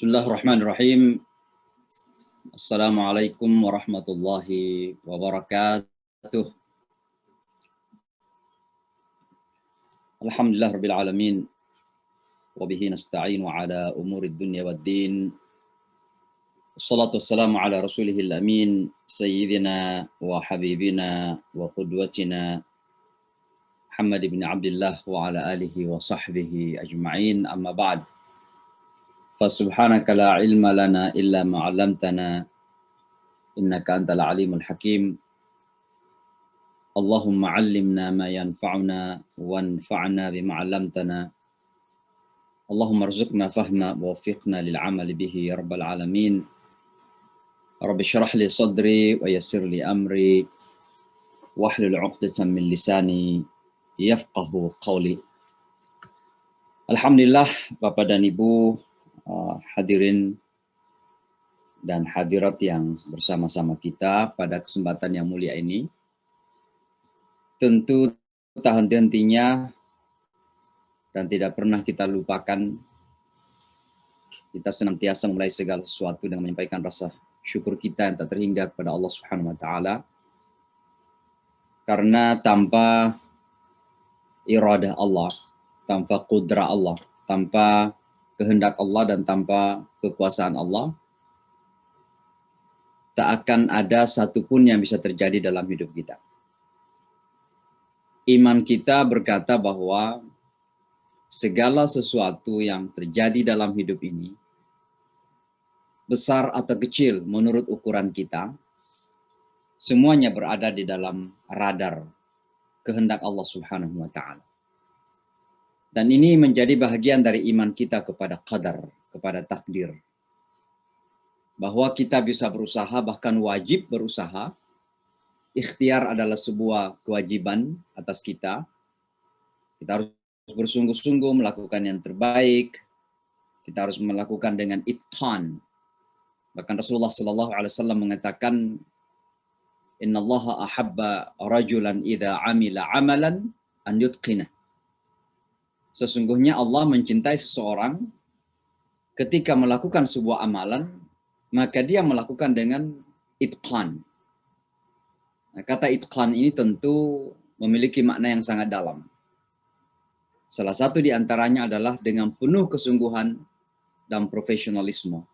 Bismillahirrahmanirrahim. Assalamualaikum warahmatullahi wabarakatuh. Alhamdulillah rabbil alamin. Wa bihi nasta'inu ala umurid dunya waddin. Wassalatu wassalamu ala rasulihil amin. Sayyidina wa habibina wa qudwatina Muhammad ibn Abdullah wa ala alihi wa sahbihi ajma'in. Amma ba'd. Fasubhanaka la ilma lana illa ma 'allamtana innaka antal alimul hakim. Allahumma 'allimna ma yanfa'una wanfa'na bima 'allamtana. Allahumma arzuqna fahma wa waffiqna lil 'amali bihi ya rabbal alamin. Rabbi shrah li sadri wa yassir li amri wahlul 'uqdatam min lisani yafqahu qawli. Alhamdulillah Bapak dan Ibu hadirin dan hadirat yang bersama-sama kita pada kesempatan yang mulia ini. Tentu tak henti-hentinya dan tidak pernah kita lupakan, kita senantiasa mulai segala sesuatu dengan menyampaikan rasa syukur kita yang tak terhingga kepada Allah Subhanahu wa taala. Karena tanpa iradah Allah, tanpa qudrah Allah, tanpa kehendak Allah dan tanpa kekuasaan Allah, tak akan ada satupun yang bisa terjadi dalam hidup kita. Iman kita berkata bahwa segala sesuatu yang terjadi dalam hidup ini, besar atau kecil menurut ukuran kita, semuanya berada di dalam radar kehendak Allah Subhanahu wa taala. Dan ini menjadi bahagian dari iman kita kepada qadar, kepada takdir. Bahwa kita bisa berusaha, bahkan wajib berusaha. Ikhtiar adalah sebuah kewajiban atas kita. Kita harus bersungguh-sungguh melakukan yang terbaik. Kita harus melakukan dengan itqan. Bahkan Rasulullah SAW mengatakan, Innallaha ahabba rajulan idza amila amalan an yutqinah. Sesungguhnya Allah mencintai seseorang ketika melakukan sebuah amalan, maka dia melakukan dengan itqan. Nah, kata itqan ini tentu memiliki makna yang sangat dalam. Salah satu di antaranya adalah dengan penuh kesungguhan dan profesionalisme.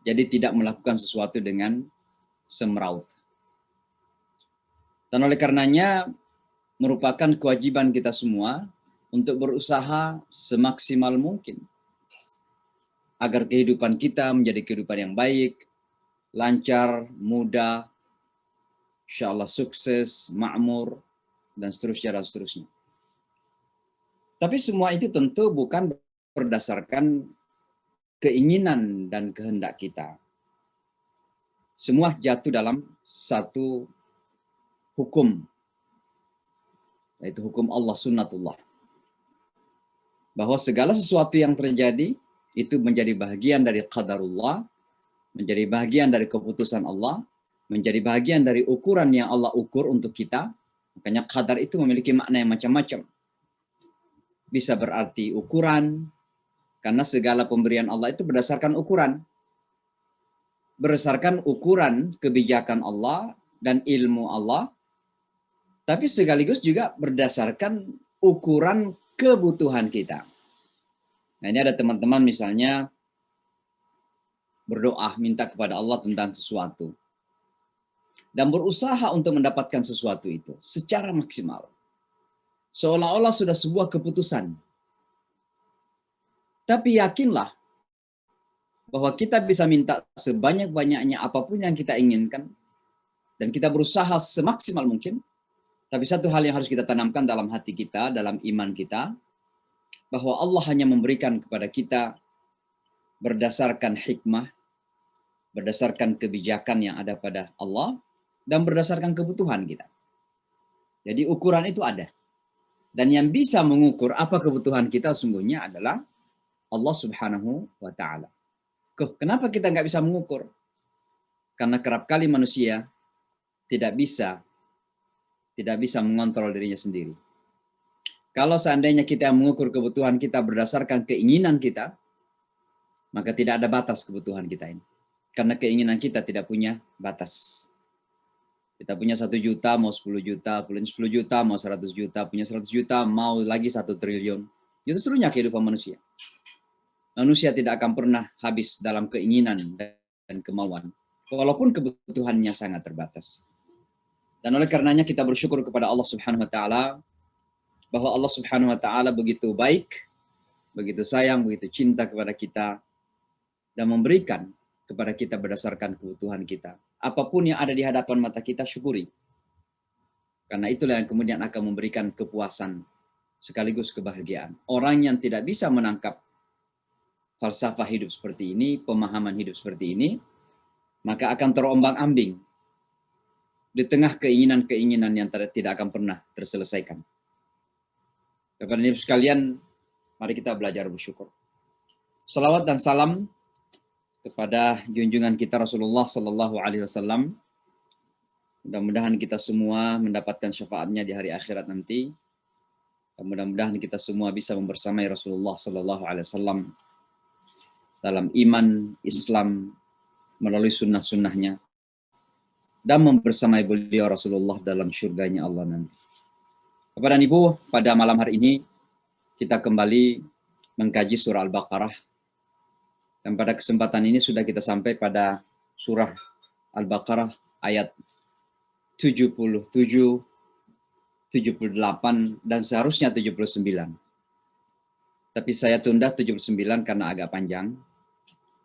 Jadi tidak melakukan sesuatu dengan semeraut. Dan oleh karenanya merupakan kewajiban kita semua untuk berusaha semaksimal mungkin agar kehidupan kita menjadi kehidupan yang baik, lancar, mudah, insyaallah sukses, makmur, dan seterusnya dan seterusnya. Tapi semua itu tentu bukan berdasarkan keinginan dan kehendak kita. Semua jatuh dalam satu hukum, yaitu hukum Allah sunnatullah. Bahwa segala sesuatu yang terjadi itu menjadi bahagian dari qadarullah, menjadi bahagian dari keputusan Allah, menjadi bahagian dari ukuran yang Allah ukur untuk kita. Makanya qadar itu memiliki makna yang macam-macam. Bisa berarti ukuran, karena segala pemberian Allah itu berdasarkan ukuran. Berdasarkan ukuran kebijakan Allah dan ilmu Allah, tapi sekaligus juga berdasarkan ukuran kebutuhan kita. Nah, ini ada teman-teman misalnya berdoa minta kepada Allah tentang sesuatu dan berusaha untuk mendapatkan sesuatu itu secara maksimal. Seolah-olah sudah sebuah keputusan. Tapi yakinlah bahwa kita bisa minta sebanyak-banyaknya apapun yang kita inginkan dan kita berusaha semaksimal mungkin. Tapi satu hal yang harus kita tanamkan dalam hati kita, dalam iman kita, bahwa Allah hanya memberikan kepada kita berdasarkan hikmah, berdasarkan kebijakan yang ada pada Allah, dan berdasarkan kebutuhan kita. Jadi ukuran itu ada. Dan yang bisa mengukur apa kebutuhan kita sungguhnya adalah Allah Subhanahu wa ta'ala. Kenapa kita nggak bisa mengukur? Karena kerap kali manusia tidak bisa mengontrol dirinya sendiri. Kalau seandainya kita mengukur kebutuhan kita berdasarkan keinginan kita, maka tidak ada batas kebutuhan kita ini. Karena keinginan kita tidak punya batas. Kita punya 1 juta, mau 10 juta, punya 10 juta, mau 100 juta, punya 100 juta, mau lagi 1 triliun. Itu seluruhnya kehidupan manusia. Manusia tidak akan pernah habis dalam keinginan dan kemauan, walaupun kebutuhannya sangat terbatas. Dan oleh karenanya kita bersyukur kepada Allah Subhanahu wa taala bahwa Allah Subhanahu wa taala begitu baik, begitu sayang, begitu cinta kepada kita dan memberikan kepada kita berdasarkan kebutuhan kita. Apapun yang ada di hadapan mata kita, syukuri. Karena itulah yang kemudian akan memberikan kepuasan sekaligus kebahagiaan. Orang yang tidak bisa menangkap falsafah hidup seperti ini, pemahaman hidup seperti ini, maka akan terombang-ambing di tengah keinginan-keinginan yang tidak akan pernah terselesaikan. Kepada ibu sekalian, mari kita belajar bersyukur. Salawat dan salam kepada junjungan kita Rasulullah Sallallahu Alaihi Wasallam. Mudah-mudahan kita semua mendapatkan syafaatnya di hari akhirat nanti. Dan mudah-mudahan kita semua bisa membersamai Rasulullah Sallallahu Alaihi Wasallam dalam iman Islam melalui sunnah-sunnahnya dan membersamai beliau Rasulullah dalam syurganya Allah nanti. Bapak dan Ibu, pada malam hari ini kita kembali mengkaji surah Al-Baqarah. Dan pada kesempatan ini sudah kita sampai pada surah Al-Baqarah ayat 77, 78, dan seharusnya 79. Tapi saya tunda 79 karena agak panjang.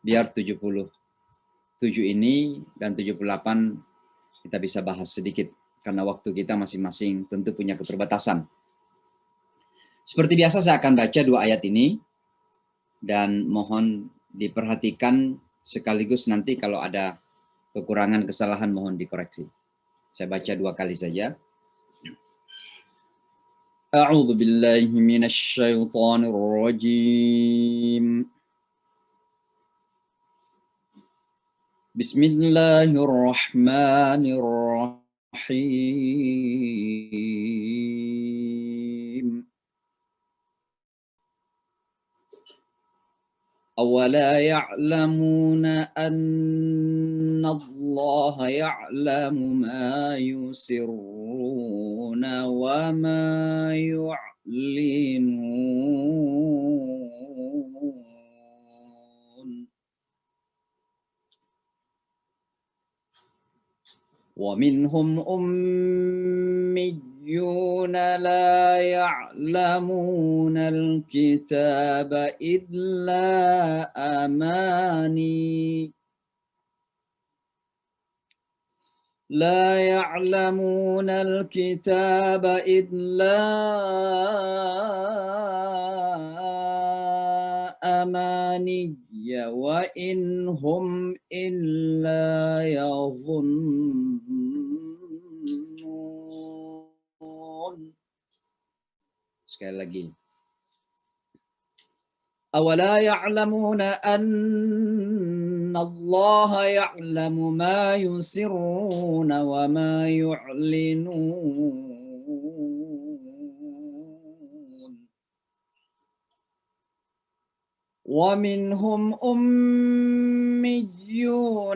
Biar 77 ini dan 78 kita bisa bahas sedikit. Karena waktu kita masing-masing tentu punya keterbatasan. Seperti biasa saya akan baca 2 ayat ini. Dan mohon diperhatikan sekaligus nanti kalau ada kekurangan kesalahan mohon dikoreksi. Saya baca 2 kali saja. A'udzu billahi minasy syaithanir rajim. Bismillahirrahmanirrahim. أولا يعلمون أن الله يعلم ما يسرون وما يعلنون ومنهم أميون لا يعلمون الكتاب إلا أماني لا يعلمون الكتاب إلا أماني وإن هم إلا يظنون. Sekali lagi. أولا يعلمون أن الله يعلم ما يسرون وما يعلنون ومنهم أميون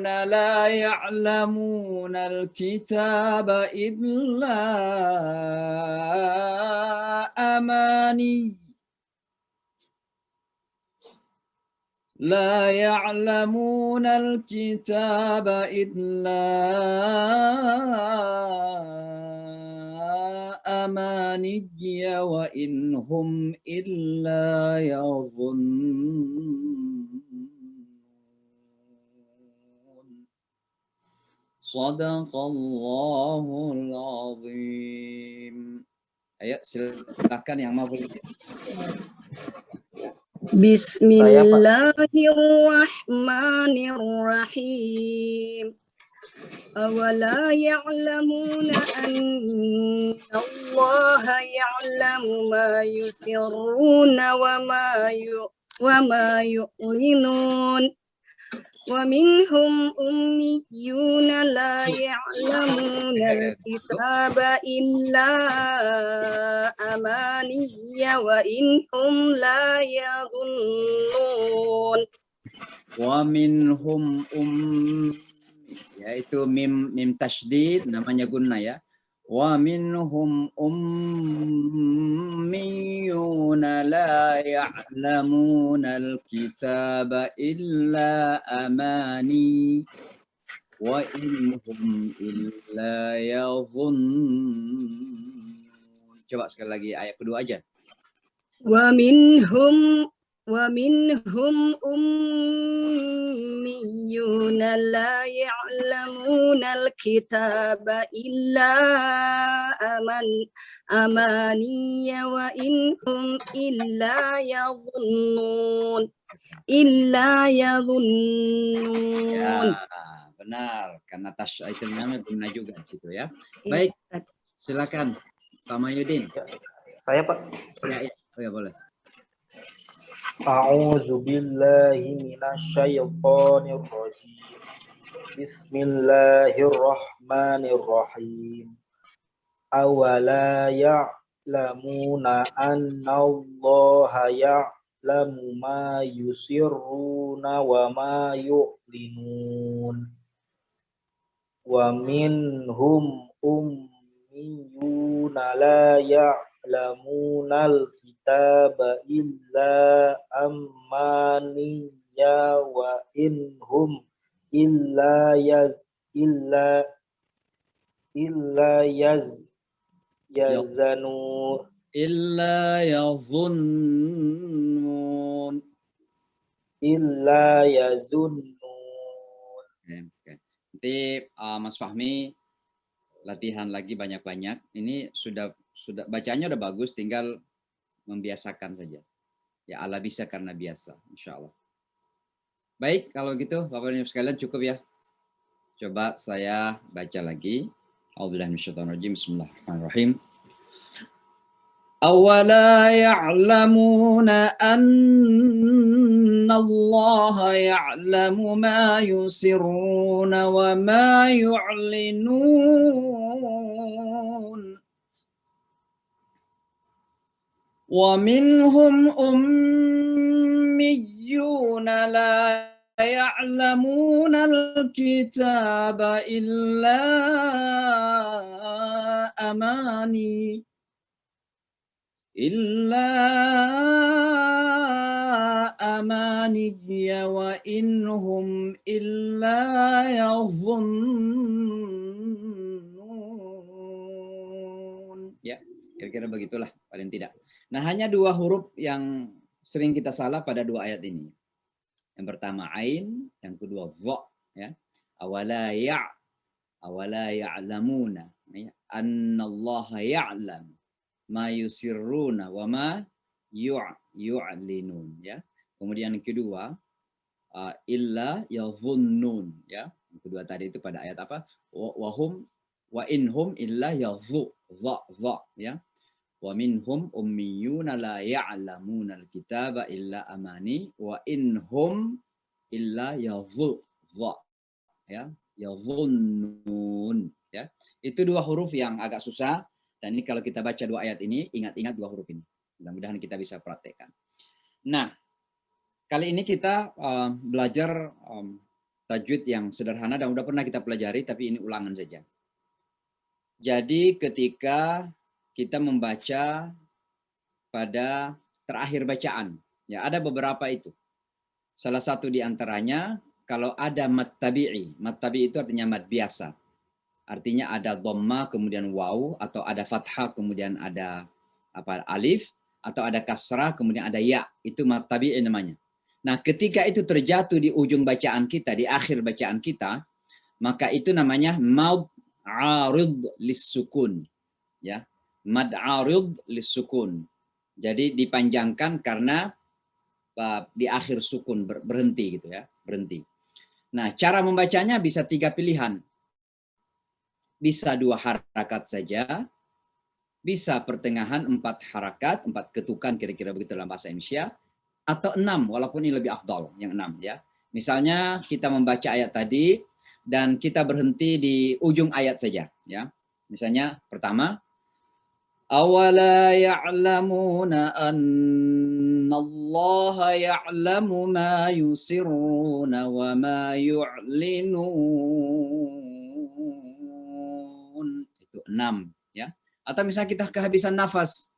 لا يعلمون الكتاب إلا أماني لا يعلمون الكتاب إلا أماني وإن هم إلا يظنون صدق الله العظيم. Ayo silakan yang mau boleh. Bismillahirrahmanirrahim. Awala ya'lamuna anna Allah ya'lamu ma yusirruna wa ma yu'linun. Wa minhum ummiyuna la ya'lamuna al-kitaba illa amaniya wa inhum la yadhunnun. Wa minhum yaitu mim tasydid namanya gunnah ya. Wa minhum ummiyuna la ya'lamuna al-kitaba illa amani wa inhum illa yadhunnun. Coba sekali lagi ayat kedua aja. Wa minhum ummiyuna la ya'lamuna al-kitaba illa amaniya wa inhum illa yadhunnun. Ya, benar. Karena itu namanya guna juga di situ ya. Baik, silakan Pak Mahyudin. Saya Pak. Ya. Oh ya boleh. A'udzu billahi minasyaitonir rajim. Bismillahirrahmanirrahim. Awala ya'lamuna annallaha ya'lamu ma yusirruna wa ma yu'linun. Wa minhum ummiyuna la ya'lamunal kitaba illa amaniya wa inhum illa yazanun. Illa yadhunnun. Illa yazunnun. Oke. Nanti Mas Fahmi latihan lagi banyak-banyak. Ini sudah bacanya udah bagus, tinggal membiasakan saja. Ya Allah bisa karena biasa, insya Allah. Baik, kalau gitu Bapak Ibu sekalian cukup ya. Coba saya baca lagi. A'udzubillahi minasyaitonir rajim. Bismillahirrahmanirrahim. Awala ya'lamuna annallaha ya'lamu ma yusirruna wa ma yu'linun. Wa minhum ummiyuna la ya'lamuna al-kitaba illa amani wa inhum illa yadhunnun. Ya, kira-kira begitulah paling tidak. Nah, hanya dua huruf yang sering kita salah pada dua ayat ini. Yang pertama ain, yang kedua dha, ya. Awala ya'lamuna, ya. Annallaha ya'lam ma yusirruna wa ma yu'linun, ya. Kemudian yang kedua illa yadhunnun, ya. Yang kedua tadi itu pada ayat apa? Wa inhum illa dha, ya. Wa minhum ummiyuna la ya'lamuna al-kitaba illa amani wa inhum illa yadhunnun, ya, yadhunnun, ya. Itu dua huruf yang agak susah, dan ini kalau kita baca dua ayat ini ingat-ingat dua huruf ini. Mudah-mudahan kita bisa praktekkan. Nah, kali ini kita belajar tajwid yang sederhana dan udah pernah kita pelajari, tapi ini ulangan saja. Jadi ketika kita membaca pada terakhir bacaan, ya ada beberapa itu. Salah satu di antaranya kalau ada mad tabi'i. Mad tabi'i itu artinya mad biasa. Artinya ada dhamma kemudian waw, atau ada fathah kemudian ada alif, atau ada kasrah kemudian ada ya. Itu mad tabi'i namanya. Nah, ketika itu terjatuh di ujung bacaan kita, di akhir bacaan kita, maka itu namanya mad arid lis-sukun, ya. Mad arid lis-sukun. Jadi dipanjangkan karena di akhir sukun berhenti gitu ya, berhenti. Nah, cara membacanya bisa tiga pilihan. Bisa 2 harakat saja, bisa pertengahan 4 harakat, 4 ketukan kira-kira begitu dalam bahasa Indonesia, atau 6 walaupun ini lebih afdal yang 6 ya. Misalnya kita membaca ayat tadi dan kita berhenti di ujung ayat saja ya. Misalnya pertama, awala ya'lamuna innallaha ya'lamu ma yusirruna wa ma yu'linun. Itu 6 ya. Atau misalnya kita kehabisan nafas.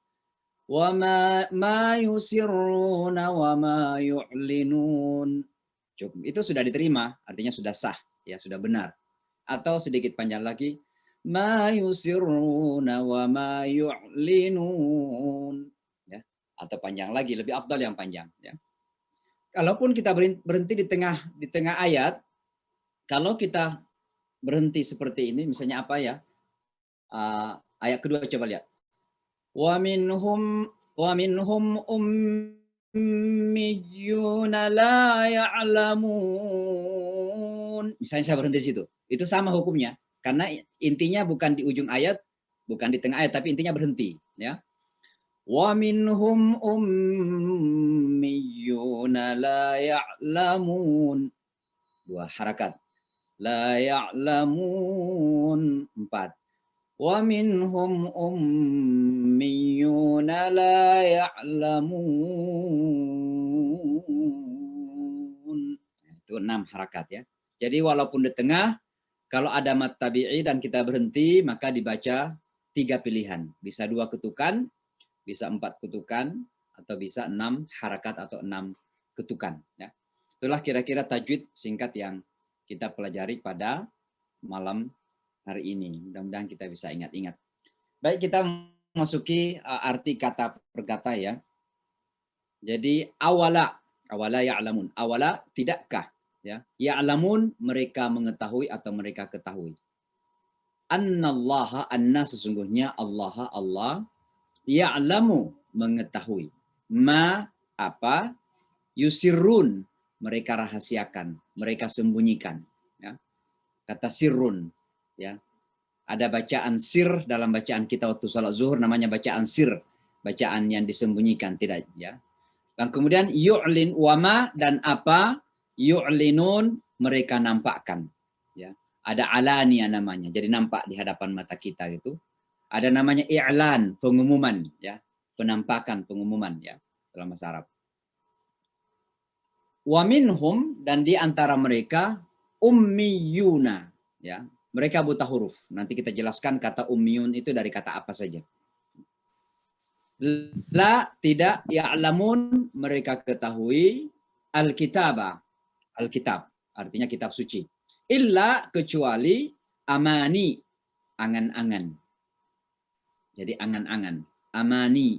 Wa ma yusirruna wa ma yu'linun. Cukup. Itu sudah diterima, artinya sudah sah, ya sudah benar. Atau sedikit panjang lagi, ma yusirruna wa ma yu'linun. Ya. Atau panjang lagi, lebih afdal yang panjang. Ya. Kalaupun kita berhenti di tengah ayat, kalau kita berhenti seperti ini, misalnya apa ya? Ayat kedua coba lihat. Wa minhum ummiyuna la ya'lamun. Misalnya saya berhenti di situ. Itu sama hukumnya. Karena intinya bukan di ujung ayat, bukan di tengah ayat, tapi intinya berhenti. Ya. Wa minhum ummiyuna la ya'lamun. 2 harakat. La ya'lamun. 4. Wa minhum ummiyuna la ya'lamun. Itu 6 harakat ya. Jadi walaupun di tengah, kalau ada mat tabi'i dan kita berhenti, maka dibaca 3 pilihan. Bisa 2 ketukan, bisa 4 ketukan, atau bisa 6 harakat atau 6 ketukan. Ya. Itulah kira-kira tajwid singkat yang kita pelajari pada malam hari ini. Mudah-mudahan kita bisa ingat-ingat. Baik, kita masuki arti kata per kata ya. Jadi awala ya'lamun. Awala tidakkah ya. Ya'lamun mereka mengetahui atau mereka ketahui. Annallaha anna sesungguhnya Allah ya'lamu mengetahui. Ma apa yusirrun mereka rahasiakan, mereka sembunyikan ya. Kata sirrun ya. Ada bacaan sir dalam bacaan kita waktu salat zuhur namanya bacaan sir, bacaan yang disembunyikan tidak ya. Dan kemudian yu'lin wama dan apa yu'linun mereka nampakkan ya. Ada alania namanya. Jadi nampak di hadapan mata kita gitu. Ada namanya i'lan, pengumuman ya, penampakan, pengumuman ya dalam bahasa Arab. Wa minhum dan di antara mereka ummiyuna ya. Mereka buta huruf. Nanti kita jelaskan kata ummiyun itu dari kata apa saja. La tidak ya'lamun mereka ketahui al-kitaba. Alkitab artinya kitab suci. Illa kecuali amani angan-angan. Jadi angan-angan, amani.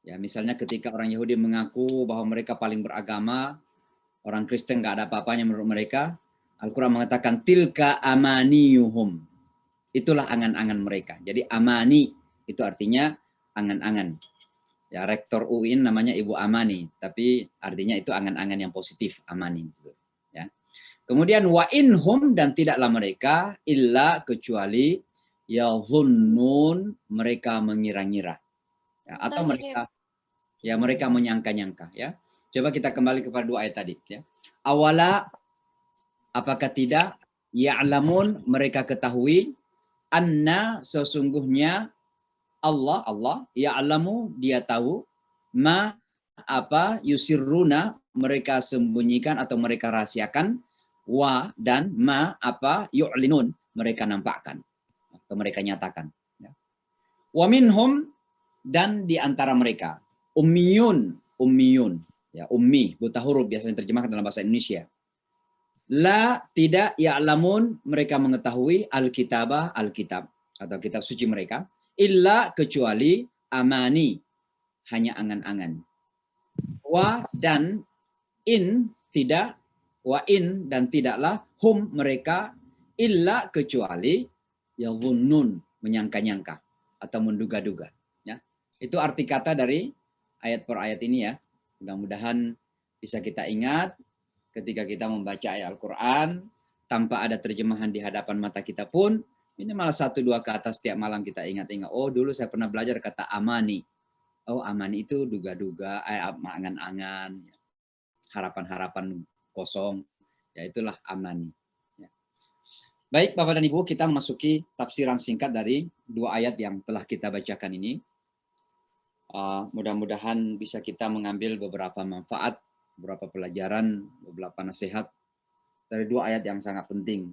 Ya, misalnya ketika orang Yahudi mengaku bahwa mereka paling beragama, orang Kristen nggak ada apa-apanya menurut mereka, Al-Quran mengatakan tilka amaniyuhum. Itulah angan-angan mereka. Jadi amani itu artinya angan-angan. Ya, rektor UIN namanya Ibu Amani, tapi artinya itu angan-angan yang positif, amani. Ya. Kemudian wa inhum dan tidaklah mereka illa kecuali yadhunnun mereka mengira-ngira. Ya, atau mereka menyangka-nyangka. Ya. Coba kita kembali kepada 2 ayat tadi. Ya. Awala apakah tidak ya'lamun mereka ketahui anna sesungguhnya Allah ya'lamu dia tahu ma apa yusirruna mereka sembunyikan atau mereka rahasiakan wa dan ma apa yu'linun mereka nampakkan atau mereka nyatakan ya. Wa minhum dan di antara mereka ummiyun ya ummi buta huruf biasanya terjemahkan dalam bahasa Indonesia. La tidak ya'lamun mereka mengetahui alkitabah alkitab atau kitab suci mereka illa kecuali amani hanya angan-angan. Wa dan in tidak wa in dan tidaklah hum mereka illa kecuali yadhunnun menyangka-nyangka atau menduga-duga ya. Itu arti kata dari ayat per ayat ini ya. Mudah-mudahan bisa kita ingat ketika kita membaca ayat Al-Quran, tanpa ada terjemahan di hadapan mata kita pun, minimal 1-2 kata setiap malam kita ingat-ingat. Oh dulu saya pernah belajar kata amani. Oh amani itu duga-duga, angan-angan, harapan-harapan kosong. Ya itulah amani. Ya. Baik Bapak dan Ibu, kita memasuki tafsiran singkat dari 2 ayat yang telah kita bacakan ini. Mudah-mudahan bisa kita mengambil beberapa manfaat, beberapa pelajaran, beberapa nasihat dari dua ayat yang sangat penting.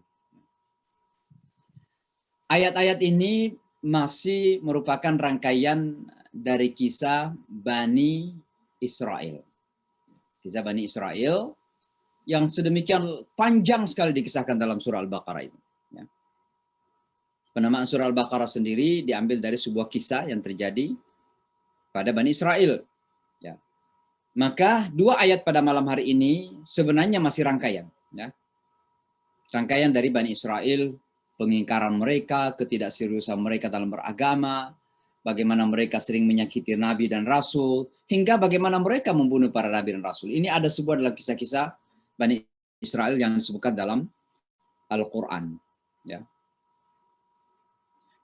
Ayat-ayat ini masih merupakan rangkaian dari kisah Bani Israel. Kisah Bani Israel yang sedemikian panjang sekali dikisahkan dalam surah Al-Baqarah itu. Ya. Penamaan surah Al-Baqarah sendiri diambil dari sebuah kisah yang terjadi pada Bani Israel. Ya. Maka dua ayat pada malam hari ini sebenarnya masih rangkaian. Ya. Rangkaian dari Bani Israel, pengingkaran mereka, ketidakseriusan mereka dalam beragama, bagaimana mereka sering menyakiti Nabi dan Rasul, hingga bagaimana mereka membunuh para Nabi dan Rasul. Ini ada sebuah dalam kisah-kisah Bani Israel yang disebutkan dalam Al-Quran. Ya.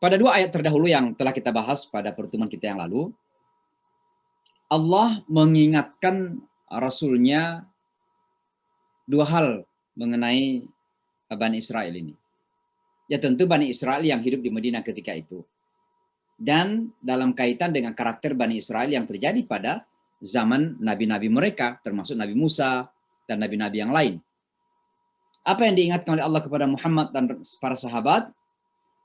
Pada dua ayat terdahulu yang telah kita bahas pada pertemuan kita yang lalu, Allah mengingatkan Rasulnya dua hal mengenai Bani Israel ini. Ya tentu Bani Israel yang hidup di Madinah ketika itu. Dan dalam kaitan dengan karakter Bani Israel yang terjadi pada zaman nabi-nabi mereka, termasuk Nabi Musa dan nabi-nabi yang lain. Apa yang diingatkan oleh Allah kepada Muhammad dan para sahabat?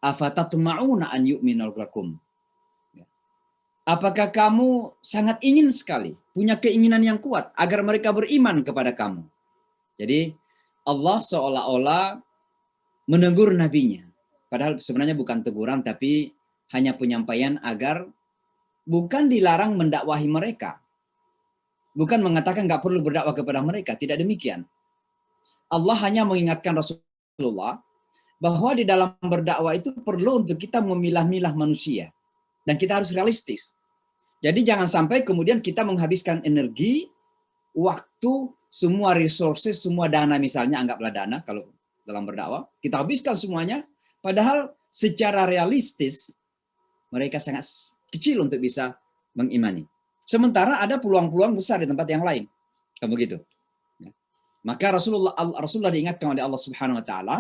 Afatatma'una an yu'minal lakum. Apakah kamu sangat ingin sekali, punya keinginan yang kuat agar mereka beriman kepada kamu? Jadi Allah seolah-olah menegur nabinya. Padahal sebenarnya bukan teguran, tapi hanya penyampaian agar bukan dilarang mendakwahi mereka. Bukan mengatakan nggak perlu berdakwah kepada mereka, tidak demikian. Allah hanya mengingatkan Rasulullah bahwa di dalam berdakwah itu perlu untuk kita memilah-milah manusia. Dan kita harus realistis. Jadi jangan sampai kemudian kita menghabiskan energi, waktu, semua resources, semua dana misalnya, anggaplah dana kalau dalam berdakwah, kita habiskan semuanya, padahal secara realistis mereka sangat kecil untuk bisa mengimani. Sementara ada peluang-peluang besar di tempat yang lain. Kan begitu. Maka Rasulullah diingatkan oleh Allah Subhanahu wa taala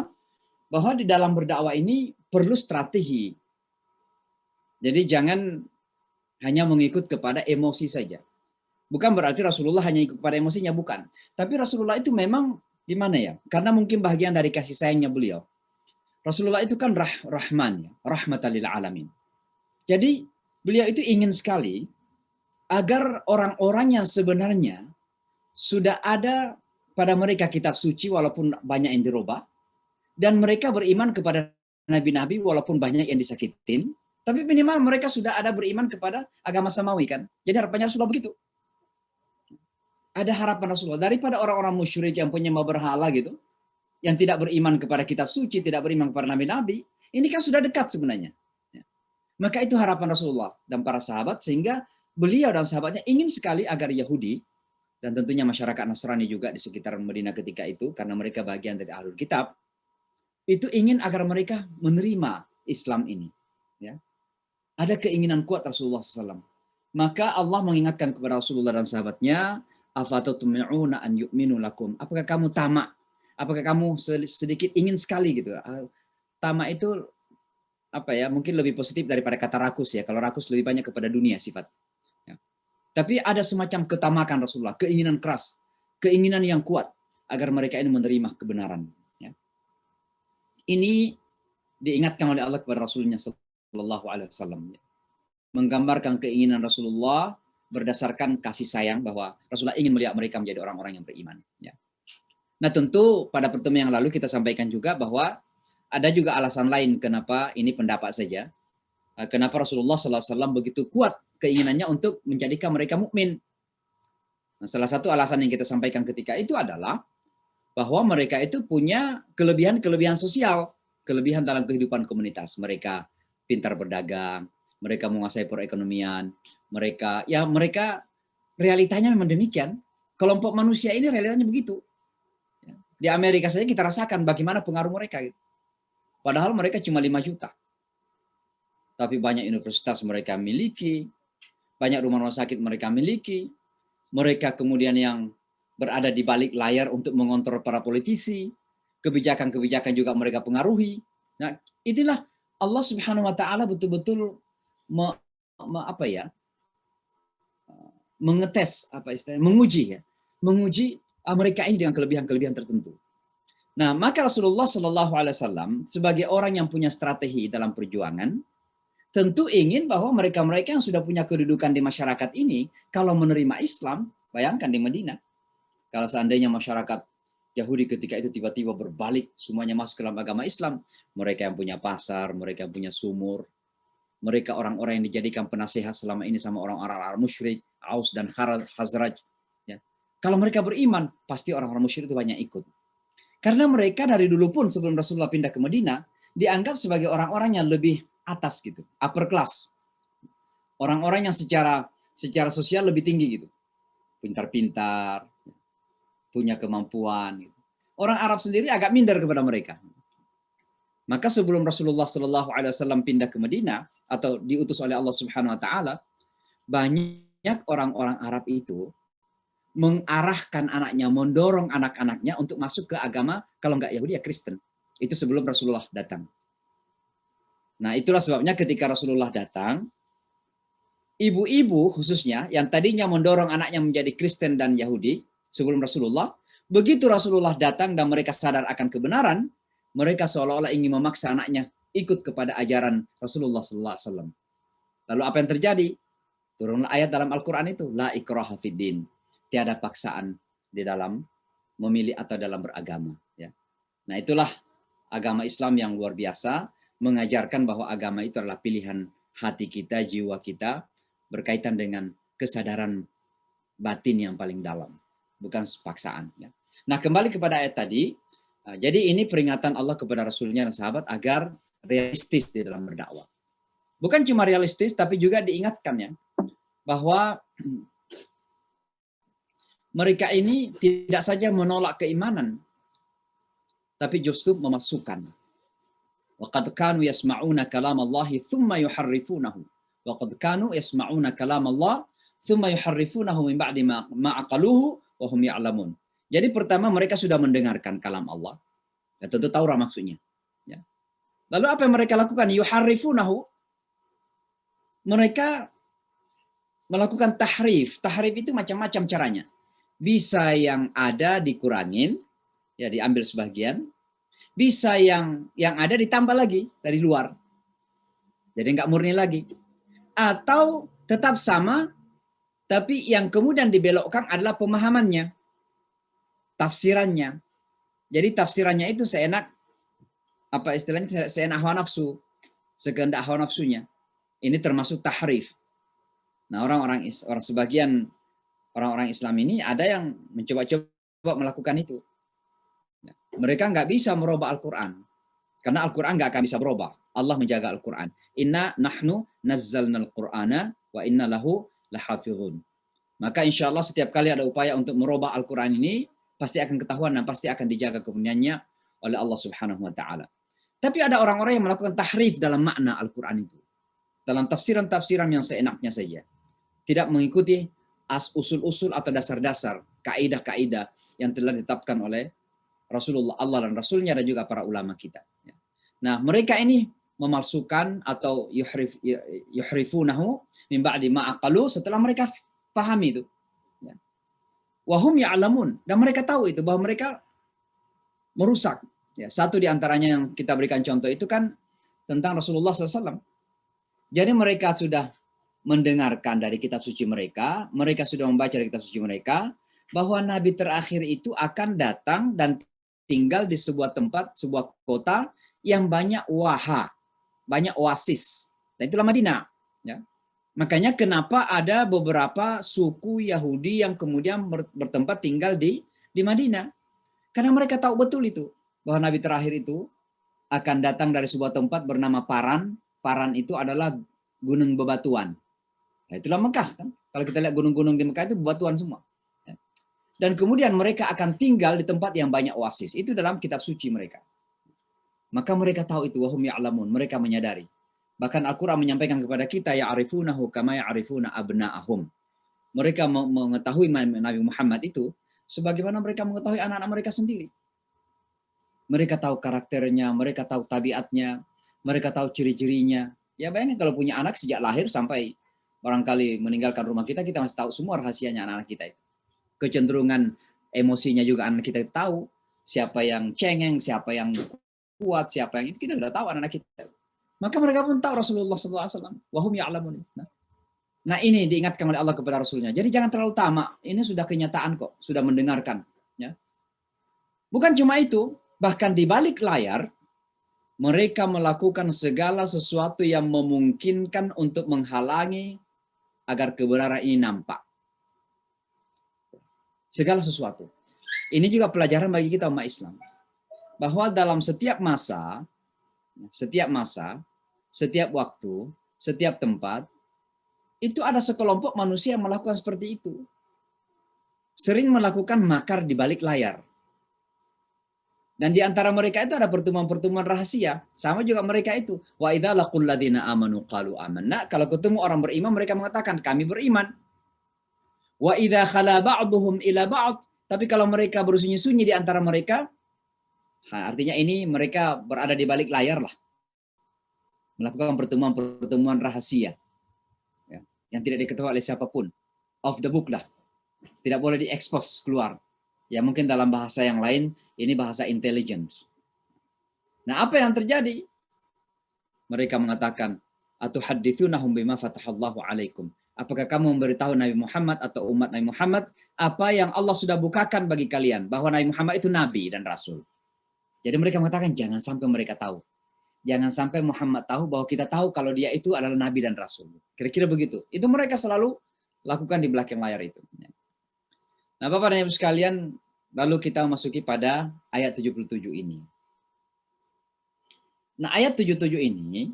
bahwa di dalam berdakwah ini perlu strategi. Jadi jangan hanya mengikut kepada emosi saja. Bukan berarti Rasulullah hanya ikut pada emosinya, bukan. Tapi Rasulullah itu memang gimana ya? Karena mungkin bagian dari kasih sayangnya beliau. Rasulullah itu kan rahman, ya, rahmatan lil alamin. Jadi beliau itu ingin sekali agar orang-orang yang sebenarnya sudah ada pada mereka kitab suci walaupun banyak yang dirubah, dan mereka beriman kepada nabi-nabi walaupun banyak yang disakitin, tapi minimal mereka sudah ada beriman kepada agama samawi kan. Jadi harapannya Rasulullah begitu. Ada harapan Rasulullah daripada orang-orang musyrik yang penyembah berhala gitu, yang tidak beriman kepada kitab suci, tidak beriman kepada nabi-nabi, ini kan sudah dekat sebenarnya. Maka itu harapan Rasulullah dan para sahabat, sehingga beliau dan sahabatnya ingin sekali agar Yahudi dan tentunya masyarakat Nasrani juga di sekitar Madinah ketika itu, karena mereka bagian dari Ahlul Kitab, itu ingin agar mereka menerima Islam ini. Ya. Ada keinginan kuat Rasulullah SAW. Maka Allah mengingatkan kepada Rasulullah dan sahabatnya, afatatma'una an yu'minu lakum. Apakah kamu tamak? Apakah kamu sedikit ingin sekali gitu? Tamak itu apa ya? Mungkin lebih positif daripada kata rakus ya. Kalau rakus lebih banyak kepada dunia sifat. Ya. Tapi ada semacam ketamakan Rasulullah, keinginan keras, keinginan yang kuat agar mereka ini menerima kebenaran. Ya. Ini diingatkan oleh Allah kepada Rasulnya Sallallahu Alaihi Wasallam. Menggambarkan keinginan Rasulullah berdasarkan kasih sayang bahwa Rasulullah ingin melihat mereka menjadi orang-orang yang beriman. Ya. Nah tentu pada pertemuan yang lalu kita sampaikan juga bahwa ada juga alasan lain kenapa ini pendapat saja. Kenapa Rasulullah SAW begitu kuat keinginannya untuk menjadikan mereka mukmin. Nah, salah satu alasan yang kita sampaikan ketika itu adalah bahwa mereka itu punya kelebihan-kelebihan sosial, kelebihan dalam kehidupan komunitas. Mereka pintar berdagang, mereka menguasai perekonomian, mereka realitanya memang demikian. Kelompok manusia ini realitanya begitu. Di Amerika saja kita rasakan bagaimana pengaruh mereka. Padahal mereka cuma 5 juta. Tapi banyak universitas mereka miliki, banyak rumah sakit mereka miliki, mereka kemudian yang berada di balik layar untuk mengontrol para politisi, kebijakan-kebijakan juga mereka pengaruhi. Nah, inilah Allah Subhanahu wa taala betul-betul mengetes apa istilahnya, menguji mereka ini dengan kelebihan-kelebihan tertentu. Nah, maka Rasulullah Shallallahu Alaihi Wasallam sebagai orang yang punya strategi dalam perjuangan, tentu ingin bahwa mereka-mereka yang sudah punya kedudukan di masyarakat ini, kalau menerima Islam, bayangkan di Madinah, kalau seandainya masyarakat Yahudi ketika itu tiba-tiba berbalik, semuanya masuk ke dalam agama Islam, mereka yang punya pasar, mereka yang punya sumur, mereka orang-orang yang dijadikan penasehat selama ini sama orang-orang Arab musyrik, Aus dan Khazraj. Ya. Kalau mereka beriman, pasti orang-orang musyrik itu banyak ikut. Karena mereka dari dulu pun sebelum Rasulullah pindah ke Madinah, dianggap sebagai orang-orang yang lebih atas gitu, upper class. Orang-orang yang secara sosial lebih tinggi gitu. Pintar-pintar, punya kemampuan. Gitu. Orang Arab sendiri agak minder kepada mereka. Maka sebelum Rasulullah Shallallahu Alaihi Wasallam pindah ke Madinah atau diutus oleh Allah Subhanahu Wa Taala, banyak orang-orang Arab itu mengarahkan anaknya, mendorong anak-anaknya untuk masuk ke agama, kalau nggak Yahudi ya Kristen. Itu sebelum Rasulullah datang. Nah, itulah sebabnya ketika Rasulullah datang, ibu-ibu khususnya yang tadinya mendorong anaknya menjadi Kristen dan Yahudi sebelum Rasulullah, begitu Rasulullah datang dan mereka sadar akan kebenaran, mereka seolah-olah ingin memaksa anaknya ikut kepada ajaran Rasulullah SAW. Lalu apa yang terjadi? Turunlah ayat dalam Al-Quran itu, la ikraha fiddin. Tiada paksaan di dalam memilih atau dalam beragama. Ya. Nah, itulah agama Islam yang luar biasa, mengajarkan bahwa agama itu adalah pilihan hati kita, jiwa kita, berkaitan dengan kesadaran batin yang paling dalam, bukan paksaan. Ya. Nah, kembali kepada ayat tadi, jadi ini peringatan Allah kepada Rasulnya dan sahabat agar realistis di dalam berdakwah. Bukan cuma realistis, tapi juga diingatkan ya, bahwa mereka ini tidak saja menolak keimanan, tapi justru memasukkan. Waqad kanu yasma'una kalam Allah thumma yuharrifunahu. Waqad kanu yasma'una kalam Allah thumma yuharrifunahu min ba'di ma aqaluhu wa hum ya'lamun. Jadi pertama mereka sudah mendengarkan kalam Allah. Ya, tentu tahu maksudnya. Ya. Lalu apa yang mereka lakukan? Yuharrifunahu. Mereka melakukan tahrif. Tahrif itu macam-macam caranya. Bisa yang ada dikurangin, ya diambil sebagian. Bisa yang ada ditambah lagi dari luar. Jadi nggak murni lagi. Atau tetap sama, tapi yang kemudian dibelokkan adalah pemahamannya, tafsirannya. Jadi tafsirannya itu seenak, apa istilahnya, seenak hawa nafsu, sekehendak hawa nafsunya. Ini termasuk tahrif. Nah, sebagian orang-orang Islam ini ada yang mencoba-coba melakukan itu. Mereka nggak bisa merubah Al-Quran. Karena Al-Quran nggak akan bisa berubah. Allah menjaga Al-Quran. Inna nahnu nazzalna al-Qur'ana wa inna lahu lahafizun. Maka insya Allah setiap kali ada upaya untuk merubah Al-Quran ini, pasti akan ketahuan dan pasti akan dijaga kebenarannya oleh Allah Subhanahu wa Ta'ala. Tapi ada orang-orang yang melakukan tahrif dalam makna Al-Quran itu. Dalam tafsiran-tafsiran yang seenaknya saja. Tidak mengikuti usul-usul atau dasar-dasar, kaidah-kaidah yang telah ditetapkan oleh Rasulullah, Allah dan Rasulnya, dan juga para ulama kita. Nah, mereka ini memalsukan atau yuhrifunahu min ba'di ma aqalu, setelah mereka pahami itu. Wahum ya'lamun, dan mereka tahu itu bahwa mereka merusak. Ya, satu di antaranya yang kita berikan contoh itu kan tentang Rasulullah SAW. Jadi mereka sudah mendengarkan dari kitab suci mereka sudah membaca dari kitab suci mereka, bahwa Nabi terakhir itu akan datang dan tinggal di sebuah tempat, sebuah kota yang banyak banyak oasis. Dan itulah Madinah. Ya. Makanya kenapa ada beberapa suku Yahudi yang kemudian bertempat tinggal di Madinah. Karena mereka tahu betul itu, bahwa Nabi terakhir itu akan datang dari sebuah tempat bernama Paran. Paran itu adalah gunung bebatuan. Nah, itulah Mekah kan. Kalau kita lihat gunung-gunung di Mekah itu bebatuan semua. Dan kemudian mereka akan tinggal di tempat yang banyak oasis. Itu dalam kitab suci mereka. Maka mereka tahu itu, wahum ya'lamun, mereka menyadari. Bahkan Al-Quran menyampaikan kepada kita, ya'rifunahu kama ya'rifuna abna'ahum. Mereka mengetahui Nabi Muhammad itu sebagaimana mereka mengetahui anak-anak mereka sendiri. Mereka tahu karakternya, mereka tahu tabiatnya, mereka tahu ciri-cirinya. Ya bayangin kalau punya anak sejak lahir sampai barangkali meninggalkan rumah kita, kita masih tahu semua rahasianya anak-anak kita itu. Kecenderungan emosinya juga anak kita tahu, siapa yang cengeng, siapa yang kuat, siapa yang itu kita sudah tahu anak-anak kita. Maka mereka pun tahu Rasulullah SAW. Wahum ya'lamun. Nah ini diingatkan oleh Allah kepada Rasulnya. Jadi jangan terlalu tamak. Ini sudah kenyataan kok, sudah mendengarkan. Ya. Bukan cuma itu, bahkan di balik layar mereka melakukan segala sesuatu yang memungkinkan untuk menghalangi agar kebenaran ini nampak. Segala sesuatu. Ini juga pelajaran bagi kita umat Islam. Bahwa dalam setiap masa, setiap waktu, setiap tempat, itu ada sekelompok manusia yang melakukan seperti itu. Sering melakukan makar di balik layar. Dan di antara mereka itu ada pertemuan-pertemuan rahasia. Sama juga mereka itu. Wa idza laqul ladzina amanu qalu amanna. Kalau ketemu orang beriman, mereka mengatakan kami beriman. Wa idza khala ba'dhum ila ba'd. Tapi kalau mereka bersunyi-sunyi di antara mereka, artinya ini mereka berada di balik layar lah. Melakukan pertemuan-pertemuan rahasia. Ya, yang tidak diketahui oleh siapapun. Off the book lah. Tidak boleh diekspos keluar. Ya mungkin dalam bahasa yang lain, ini bahasa intelligence. Nah apa yang terjadi? Mereka mengatakan, atuhaddithunahum bima fatahallahu alaikum. Apakah kamu memberitahu Nabi Muhammad atau umat Nabi Muhammad apa yang Allah sudah bukakan bagi kalian? Bahwa Nabi Muhammad itu Nabi dan Rasul. Jadi mereka mengatakan, jangan sampai mereka tahu. Jangan sampai Muhammad tahu bahwa kita tahu kalau dia itu adalah Nabi dan Rasul. Kira-kira begitu. Itu mereka selalu lakukan di belakang layar itu. Nah, Bapak dan Ibu sekalian, lalu kita masuki pada ayat 77 ini. Nah, ayat 77 ini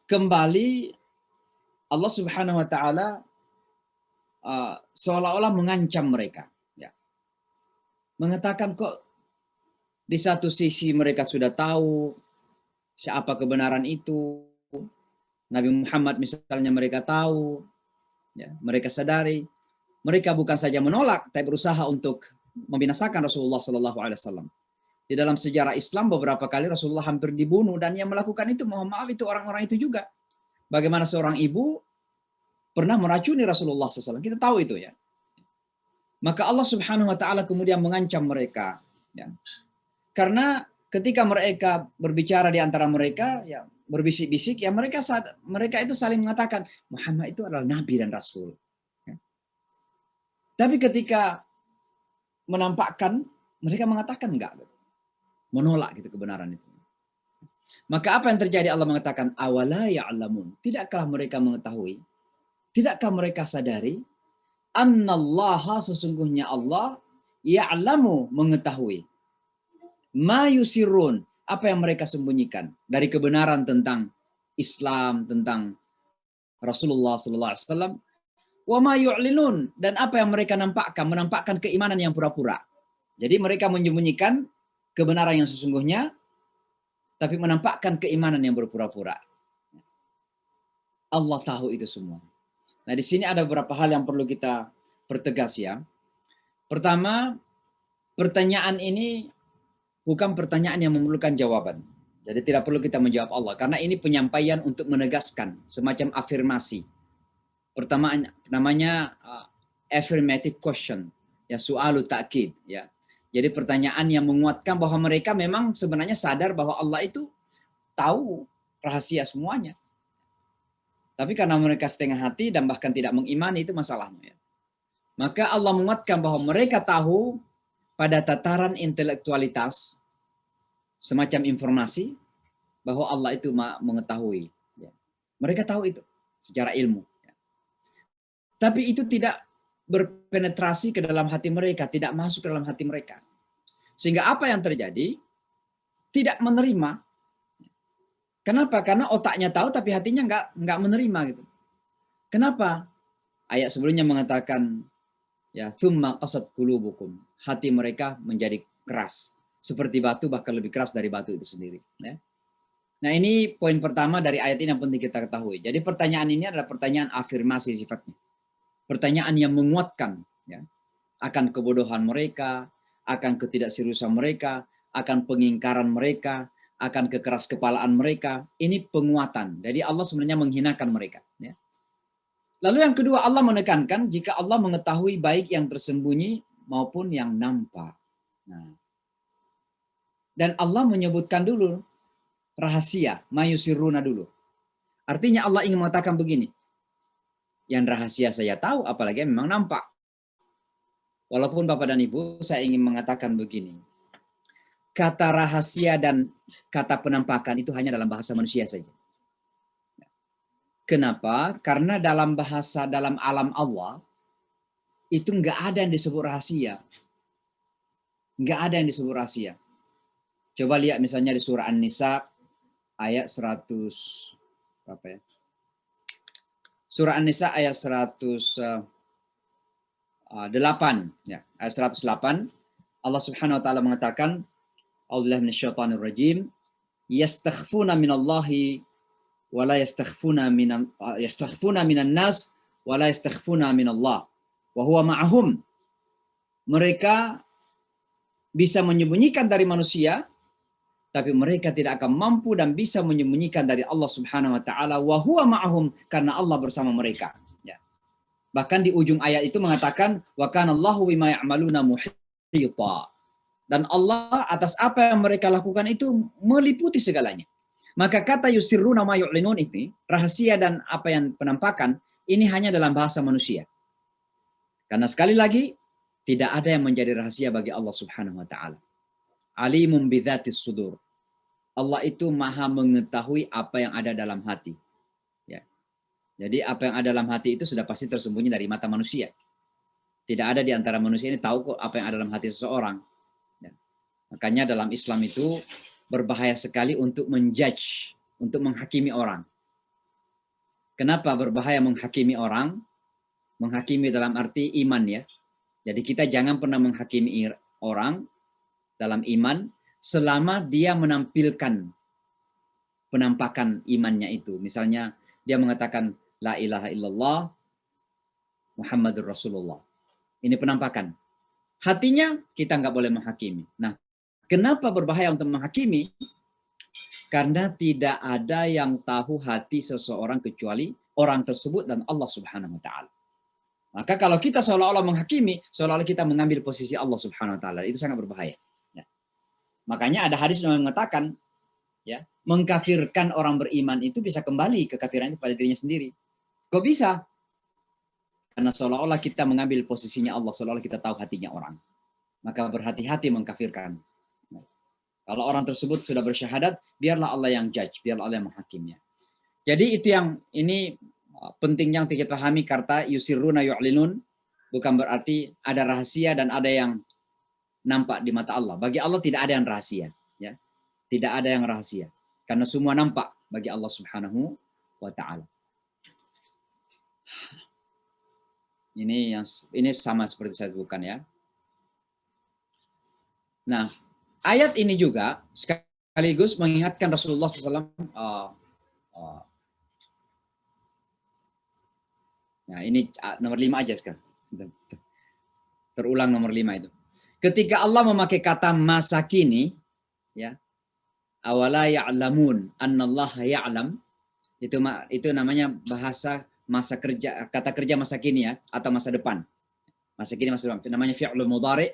kembali Allah Subhanahu wa taala seolah-olah mengancam mereka, ya. Mengatakan kok di satu sisi mereka sudah tahu siapa kebenaran itu. Nabi Muhammad misalnya mereka tahu, ya, mereka sadari. Mereka bukan saja menolak, tapi berusaha untuk membinasakan Rasulullah SAW. Di dalam sejarah Islam beberapa kali Rasulullah hampir dibunuh dan yang melakukan itu, mohon maaf, itu orang-orang itu juga. Bagaimana seorang ibu pernah meracuni Rasulullah SAW. Kita tahu itu ya. Maka Allah Subhanahu Wa Taala kemudian mengancam mereka. Ya. Karena ketika mereka berbicara di antara mereka, ya berbisik-bisik, ya mereka itu saling mengatakan Muhammad itu adalah Nabi dan Rasul. Tapi ketika menampakkan, mereka mengatakan enggak. Menolak gitu kebenaran itu. Maka apa yang terjadi? Allah mengatakan, awala ya'lamun. Tidakkah mereka mengetahui? Tidakkah mereka sadari? Annallaha, sesungguhnya Allah, ya'lamu, mengetahui. Ma yusirun, apa yang mereka sembunyikan. Dari kebenaran tentang Islam, tentang Rasulullah SAW. Wa ma yu'linun, dan apa yang mereka menampakkan keimanan yang pura-pura. Jadi mereka menyembunyikan kebenaran yang sesungguhnya, tapi menampakkan keimanan yang berpura-pura. Allah tahu itu semua. Nah di sini ada beberapa hal yang perlu kita pertegas ya. Pertama, pertanyaan ini bukan pertanyaan yang memerlukan jawaban. Jadi tidak perlu kita menjawab Allah, karena ini penyampaian untuk menegaskan, semacam afirmasi. Pertama namanya affirmative question, ya su'alu ta'kid, ya. Jadi pertanyaan yang menguatkan bahwa mereka memang sebenarnya sadar bahwa Allah itu tahu rahasia semuanya. Tapi karena mereka setengah hati dan bahkan tidak mengimani, itu masalahnya. Ya. Maka Allah menguatkan bahwa mereka tahu pada tataran intelektualitas, semacam informasi, bahwa Allah itu mengetahui. Ya. Mereka tahu itu secara ilmu. Tapi itu tidak berpenetrasi ke dalam hati mereka, tidak masuk ke dalam hati mereka. Sehingga apa yang terjadi? Tidak menerima. Kenapa? Karena otaknya tahu tapi hatinya nggak menerima gitu. Kenapa? Ayat sebelumnya mengatakan ya tsumma qasat qulubukum. Hati mereka menjadi keras, seperti batu, bahkan lebih keras dari batu itu sendiri, ya. Nah, ini poin pertama dari ayat ini yang penting kita ketahui. Jadi pertanyaan ini adalah pertanyaan afirmasi sifatnya. Pertanyaan yang menguatkan ya, akan kebodohan mereka, akan ketidakseriusan mereka, akan pengingkaran mereka, akan kekeras kepalaan mereka. Ini penguatan. Jadi Allah sebenarnya menghinakan mereka. Ya. Lalu yang kedua, Allah menekankan jika Allah mengetahui baik yang tersembunyi maupun yang nampak. Nah, dan Allah menyebutkan dulu rahasia, mayusiruna dulu. Artinya Allah ingin mengatakan begini, yang rahasia saya tahu, apalagi yang memang nampak. Walaupun Bapak dan Ibu, saya ingin mengatakan begini, kata rahasia dan kata penampakan itu hanya dalam bahasa manusia saja. Kenapa? Karena dalam bahasa, dalam alam Allah, itu nggak ada yang disebut rahasia. Nggak ada yang disebut rahasia. Coba lihat misalnya di surah An-Nisa, ayat 100, berapa ya? Surah An-Nisa ayat 108, ya, ayat 108, Allah Subhanahu wa taala mengatakan, A'udzubillahi minasyaitonir rajim, yastakhfuna minallahi wa la yastakhfuna minan nas wa la yastakhfuna minallah wa huwa ma'ahum. Mereka bisa menyembunyikan dari manusia, tapi mereka tidak akan mampu dan bisa menyembunyikan dari Allah Subhanahu wa taala, wa huwa ma'ahum, karena Allah bersama mereka. Ya. Bahkan di ujung ayat itu mengatakan, wa kana Allahu bima ya'maluna muhita. Dan Allah atas apa yang mereka lakukan itu meliputi segalanya. Maka kata yusirruna ma yu'linun ini, rahasia dan apa yang penampakan, ini hanya dalam bahasa manusia. Karena sekali lagi, tidak ada yang menjadi rahasia bagi Allah Subhanahu wa taala. Alimun bidzatis sudur. Allah itu maha mengetahui apa yang ada dalam hati. Ya. Jadi apa yang ada dalam hati itu sudah pasti tersembunyi dari mata manusia. Tidak ada di antara manusia ini tahu kok apa yang ada dalam hati seseorang. Ya. Makanya dalam Islam itu berbahaya sekali untuk menjudge, untuk menghakimi orang. Kenapa berbahaya menghakimi orang? Menghakimi dalam arti iman ya. Jadi kita jangan pernah menghakimi orang dalam iman selama dia menampilkan penampakan imannya itu. Misalnya dia mengatakan la ilaha illallah Muhammadur Rasulullah. Ini penampakan. Hatinya kita nggak boleh menghakimi. Nah, kenapa berbahaya untuk menghakimi? Karena tidak ada yang tahu hati seseorang kecuali orang tersebut dan Allah Subhanahu wa taala. Maka kalau kita seolah-olah menghakimi, seolah-olah kita mengambil posisi Allah Subhanahu wa taala, itu sangat berbahaya. Ya. Makanya ada hadis yang mengatakan, ya, mengkafirkan orang beriman itu bisa kembali kekafiran itu pada dirinya sendiri. Kok bisa? Karena seolah-olah kita mengambil posisinya Allah, seolah-olah kita tahu hatinya orang. Maka berhati-hati mengkafirkan. Kalau orang tersebut sudah bersyahadat, biarlah Allah yang judge, biarlah Allah yang menghakimnya. Jadi itu yang ini pentingnya untuk kita pahami kata yusirruna yu'linun, bukan berarti ada rahasia dan ada yang nampak di mata Allah. Bagi Allah tidak ada yang rahasia, ya. Tidak ada yang rahasia. Karena semua nampak bagi Allah Subhanahu wa taala. Ini sama seperti saya sebutkan ya. Nah, ayat ini juga sekaligus mengingatkan Rasulullah SAW. Nah, ini nomor 5 aja sekarang. Terulang nomor 5 itu. Ketika Allah memakai kata masa kini, ya, awala ya'lamun annallaha ya'lam, itu namanya bahasa masa kerja, kata kerja masa kini ya, atau masa depan. Masa kini, masa depan. Namanya fi'lul mudhari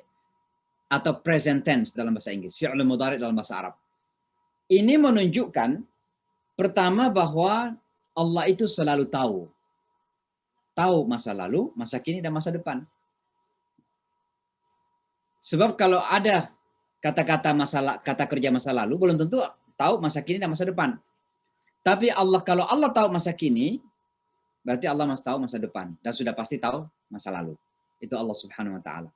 atau present tense dalam bahasa Inggris. Fi'lul mudhari dalam bahasa Arab. Ini menunjukkan pertama bahwa Allah itu selalu tahu. Tahu masa lalu, masa kini, dan masa depan. Sebab kalau ada kata-kata kata kerja masa lalu, belum tentu tahu masa kini dan masa depan. Tapi kalau Allah tahu masa kini, berarti Allah masih tahu masa depan. Dan sudah pasti tahu masa lalu. Itu Allah Subhanahu wa ta'ala.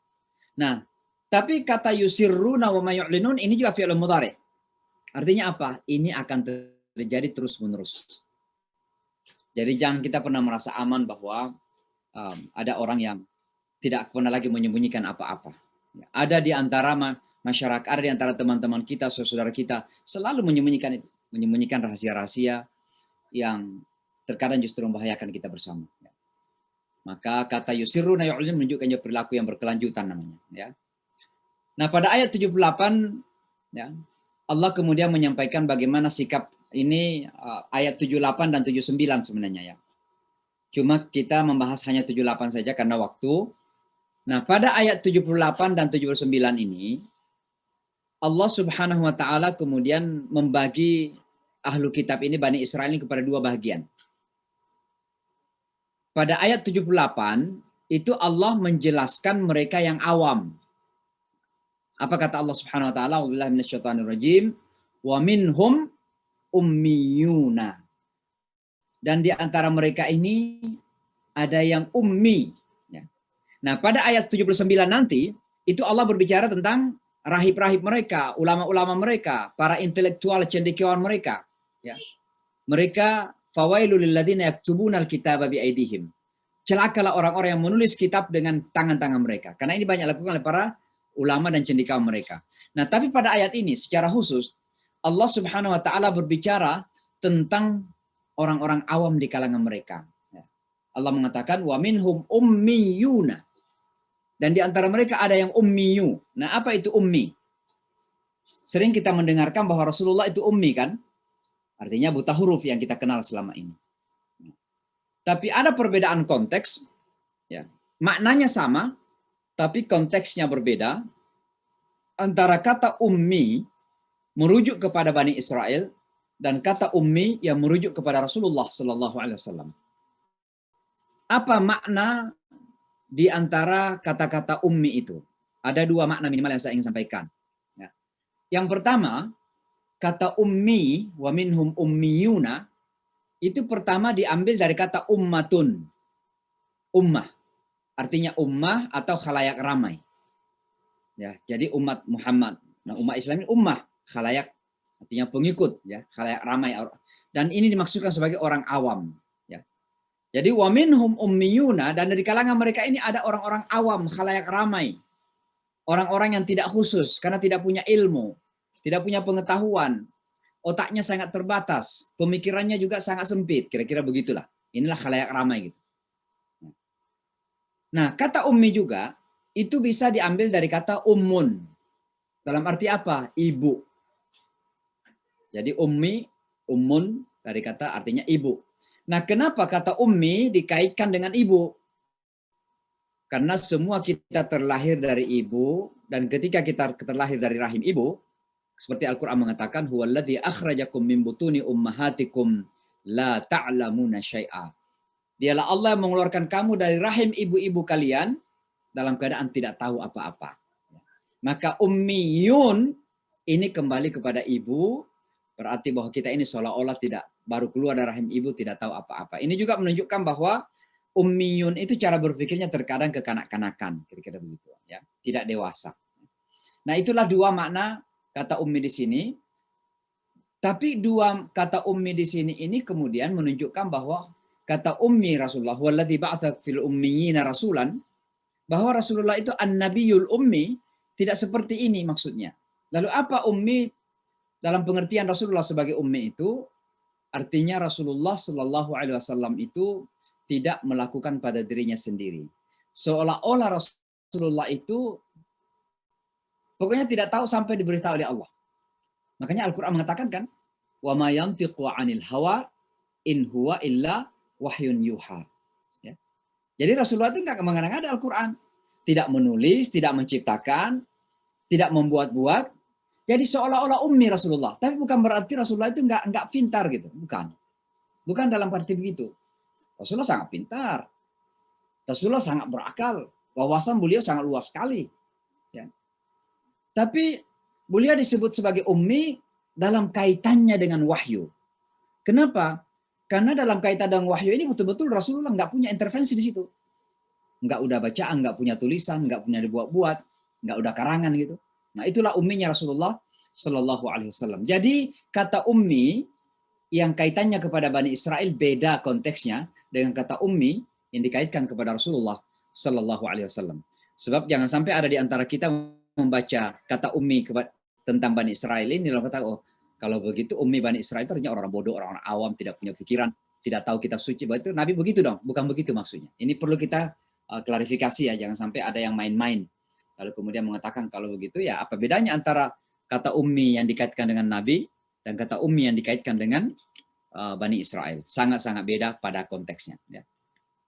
Nah, tapi kata yusirruna wa mayu'linun ini juga fi'lun mudhari. Artinya apa? Ini akan terjadi terus-menerus. Jadi jangan kita pernah merasa aman bahwa ada orang yang tidak pernah lagi menyembunyikan apa-apa. Ada di antara masyarakat, ada di antara teman-teman kita, saudara kita, selalu menyembunyikan rahasia-rahasia yang terkadang justru membahayakan kita bersama. Maka kata yusirruna yu'linun menunjukkan perilaku yang berkelanjutan namanya. Ya. Nah, pada ayat 78, ya, Allah kemudian menyampaikan bagaimana sikap ini ayat 78 dan 79 sebenarnya ya. Cuma kita membahas hanya 78 saja karena waktu. Nah, pada ayat 78 dan 79 ini, Allah Subhanahu wa Ta'ala kemudian membagi ahlu kitab ini, Bani Israel ini, kepada dua bagian. Pada ayat 78, itu Allah menjelaskan mereka yang awam. Apa kata Allah Subhanahu wa Ta'ala? Wabillahi minasyaitonir rajim. Wa minhum ummiyuna. Dan di antara mereka ini ada yang ummi. Nah, pada ayat 79 nanti, itu Allah berbicara tentang rahib-rahib mereka, ulama-ulama mereka, para intelektual cendekiawan mereka. Ya. Mereka, fawailul lilladzina yaktubuna alkitaba biaidihim. Celakalah orang-orang yang menulis kitab dengan tangan-tangan mereka. Karena ini banyak dilakukan oleh para ulama dan cendekiawan mereka. Nah, tapi pada ayat ini secara khusus, Allah Subhanahu wa Ta'ala berbicara tentang orang-orang awam di kalangan mereka. Allah mengatakan wa minhum ummiyuna. Dan di antara mereka ada yang ummiyu. Nah, apa itu ummi? Sering kita mendengarkan bahwa Rasulullah itu ummi kan? Artinya buta huruf yang kita kenal selama ini. Tapi ada perbedaan konteks, ya. Maknanya sama, tapi konteksnya berbeda. Antara kata ummi merujuk kepada Bani Israel dan kata ummi yang merujuk kepada Rasulullah Sallallahu Alaihi Wasallam. Apa makna di antara kata-kata ummi itu? Ada dua makna minimal yang saya ingin sampaikan. Ya. Yang pertama, kata ummi, wa minhum ummiyuna, itu pertama diambil dari kata ummatun. Ummah. Artinya ummah atau khalayak ramai. Ya, jadi umat Muhammad. Nah, umat Islam ini ummah, khalayak artinya pengikut, ya, khalayak ramai. Dan ini dimaksudkan sebagai orang awam. Jadi wa minhum ummiyuna, dan dari kalangan mereka ini ada orang-orang awam, khalayak ramai. Orang-orang yang tidak khusus karena tidak punya ilmu, tidak punya pengetahuan, otaknya sangat terbatas, pemikirannya juga sangat sempit, kira-kira begitulah. Inilah khalayak ramai gitu. Nah, kata ummi juga itu bisa diambil dari kata ummun. Dalam arti apa? Ibu. Jadi ummi, ummun dari kata artinya ibu. Nah, kenapa kata ummi dikaitkan dengan ibu? Karena semua kita terlahir dari ibu, dan ketika kita terlahir dari rahim ibu, seperti Al-Quran mengatakan, huwallazi akhrajakum min butuni ummahatikum la ta'lamuna syai'a. Dialah Allah yang mengeluarkan kamu dari rahim ibu-ibu kalian dalam keadaan tidak tahu apa-apa. Maka ummiyun ini kembali kepada ibu, berarti bahwa kita ini seolah-olah tidak baru keluar dari rahim ibu, tidak tahu apa-apa. Ini juga menunjukkan bahwa ummiyun itu cara berpikirnya terkadang kekanak-kanakan, kira-kira begitu, ya, tidak dewasa. Nah, itulah dua makna kata ummi di sini. Tapi dua kata ummi di sini ini kemudian menunjukkan bahwa kata ummi Rasulullah, walladzi ba'atsa fil ummiyina rasulan, bahwa Rasulullah itu an-nabiyul ummi, tidak seperti ini maksudnya. Lalu apa ummi dalam pengertian Rasulullah sebagai ummi itu? Artinya Rasulullah Shallallahu Alaihi Wasallam itu tidak melakukan pada dirinya sendiri. Seolah-olah Rasulullah itu pokoknya tidak tahu sampai diberitahu oleh Allah. Makanya Al-Quran mengatakan kan, wa ma yantiqu 'anil hawa in huwa illa wahyun yuha. Ya. Jadi Rasulullah itu nggak mengada-ngada Al-Quran, tidak menulis, tidak menciptakan, tidak membuat-buat. Jadi seolah-olah ummi Rasulullah, tapi bukan berarti Rasulullah itu nggak pintar gitu, bukan dalam arti begitu. Rasulullah sangat pintar, Rasulullah sangat berakal, wawasan beliau sangat luas sekali. Ya. Tapi beliau disebut sebagai ummi dalam kaitannya dengan wahyu. Kenapa? Karena dalam kaitan dengan wahyu ini betul-betul Rasulullah nggak punya intervensi di situ, nggak udah bacaan, nggak punya tulisan, nggak punya dibuat-buat, nggak udah karangan gitu. Nah, itulah umminya Rasulullah Shallallahu Alaihi Wasallam. Jadi kata ummi yang kaitannya kepada Bani Israel beda konteksnya dengan kata ummi yang dikaitkan kepada Rasulullah Shallallahu Alaihi Wasallam. Sebab jangan sampai ada di antara kita membaca kata ummi tentang Bani Israel ini lalu kata, oh kalau begitu ummi Bani Israel itu artinya orang bodoh, orang awam, tidak punya pikiran, tidak tahu kitab suci. Begitu Nabi begitu dong, bukan begitu maksudnya. Ini perlu kita klarifikasi ya, jangan sampai ada yang main-main. Lalu kemudian mengatakan kalau begitu ya apa bedanya antara kata ummi yang dikaitkan dengan Nabi dan kata ummi yang dikaitkan dengan Bani Israel. Sangat-sangat beda pada konteksnya. Ya.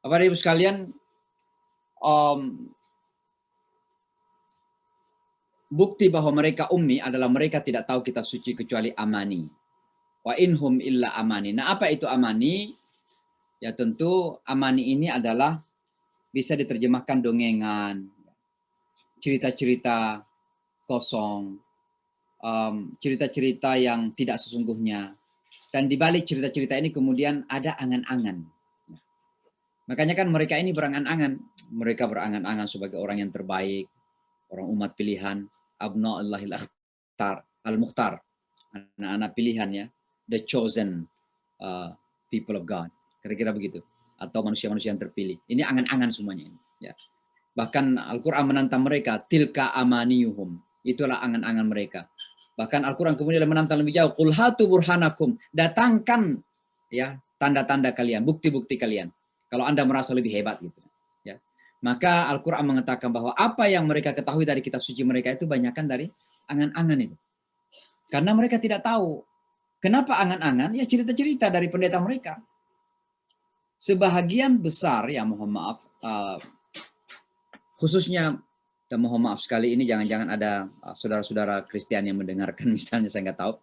Bapak dan Ibu sekalian, bukti bahwa mereka ummi adalah mereka tidak tahu kitab suci kecuali amani. Wa inhum illa amani. Nah, apa itu amani? Ya tentu amani ini adalah bisa diterjemahkan dongengan, cerita-cerita kosong, cerita-cerita yang tidak sesungguhnya. Dan di balik cerita-cerita ini kemudian ada angan-angan. Makanya kan mereka ini berangan-angan. Mereka berangan-angan sebagai orang yang terbaik, orang umat pilihan, abna'ullahil akhtar, al-mukhtar, anak-anak pilihan ya, the chosen people of God. Kira-kira begitu. Atau manusia-manusia yang terpilih. Ini angan-angan semuanya ini. Ya. Bahkan Al-Quran menantang mereka, tilka amaniyuhum. Itulah angan-angan mereka. Bahkan Al-Quran kemudian menantang lebih jauh, qul hatu burhanakum. Datangkan ya tanda-tanda kalian, bukti-bukti kalian. Kalau Anda merasa lebih hebat gitu. Ya. Maka Al-Quran mengatakan bahwa apa yang mereka ketahui dari kitab suci mereka itu banyakkan dari angan-angan itu. Karena mereka tidak tahu. Kenapa angan-angan? Ya cerita-cerita dari pendeta mereka. Sebahagian besar, ya mohon maaf, khususnya, dan mohon maaf sekali ini jangan-jangan ada saudara-saudara Kristiani yang mendengarkan misalnya, saya nggak tahu.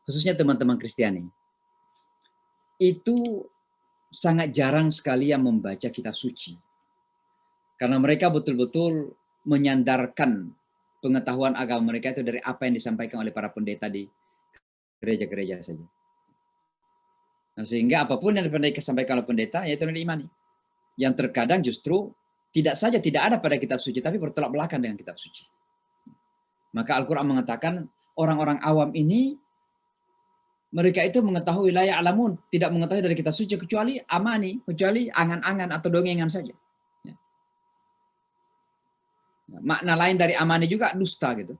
Khususnya teman-teman Kristiani. Itu sangat jarang sekali yang membaca kitab suci. Karena mereka betul-betul menyandarkan pengetahuan agama mereka itu dari apa yang disampaikan oleh para pendeta di gereja-gereja saja. Nah, sehingga apapun yang disampaikan oleh pendeta, yaitu yang diimani. Yang terkadang justru tidak saja tidak ada pada kitab suci, tapi bertolak belakang dengan kitab suci. Maka Al-Quran mengatakan, orang-orang awam ini, mereka itu mengetahui la ya'lamun, tidak mengetahui dari kitab suci kecuali amani, kecuali angan-angan atau dongengan saja. Ya. Makna lain dari amani juga dusta gitu.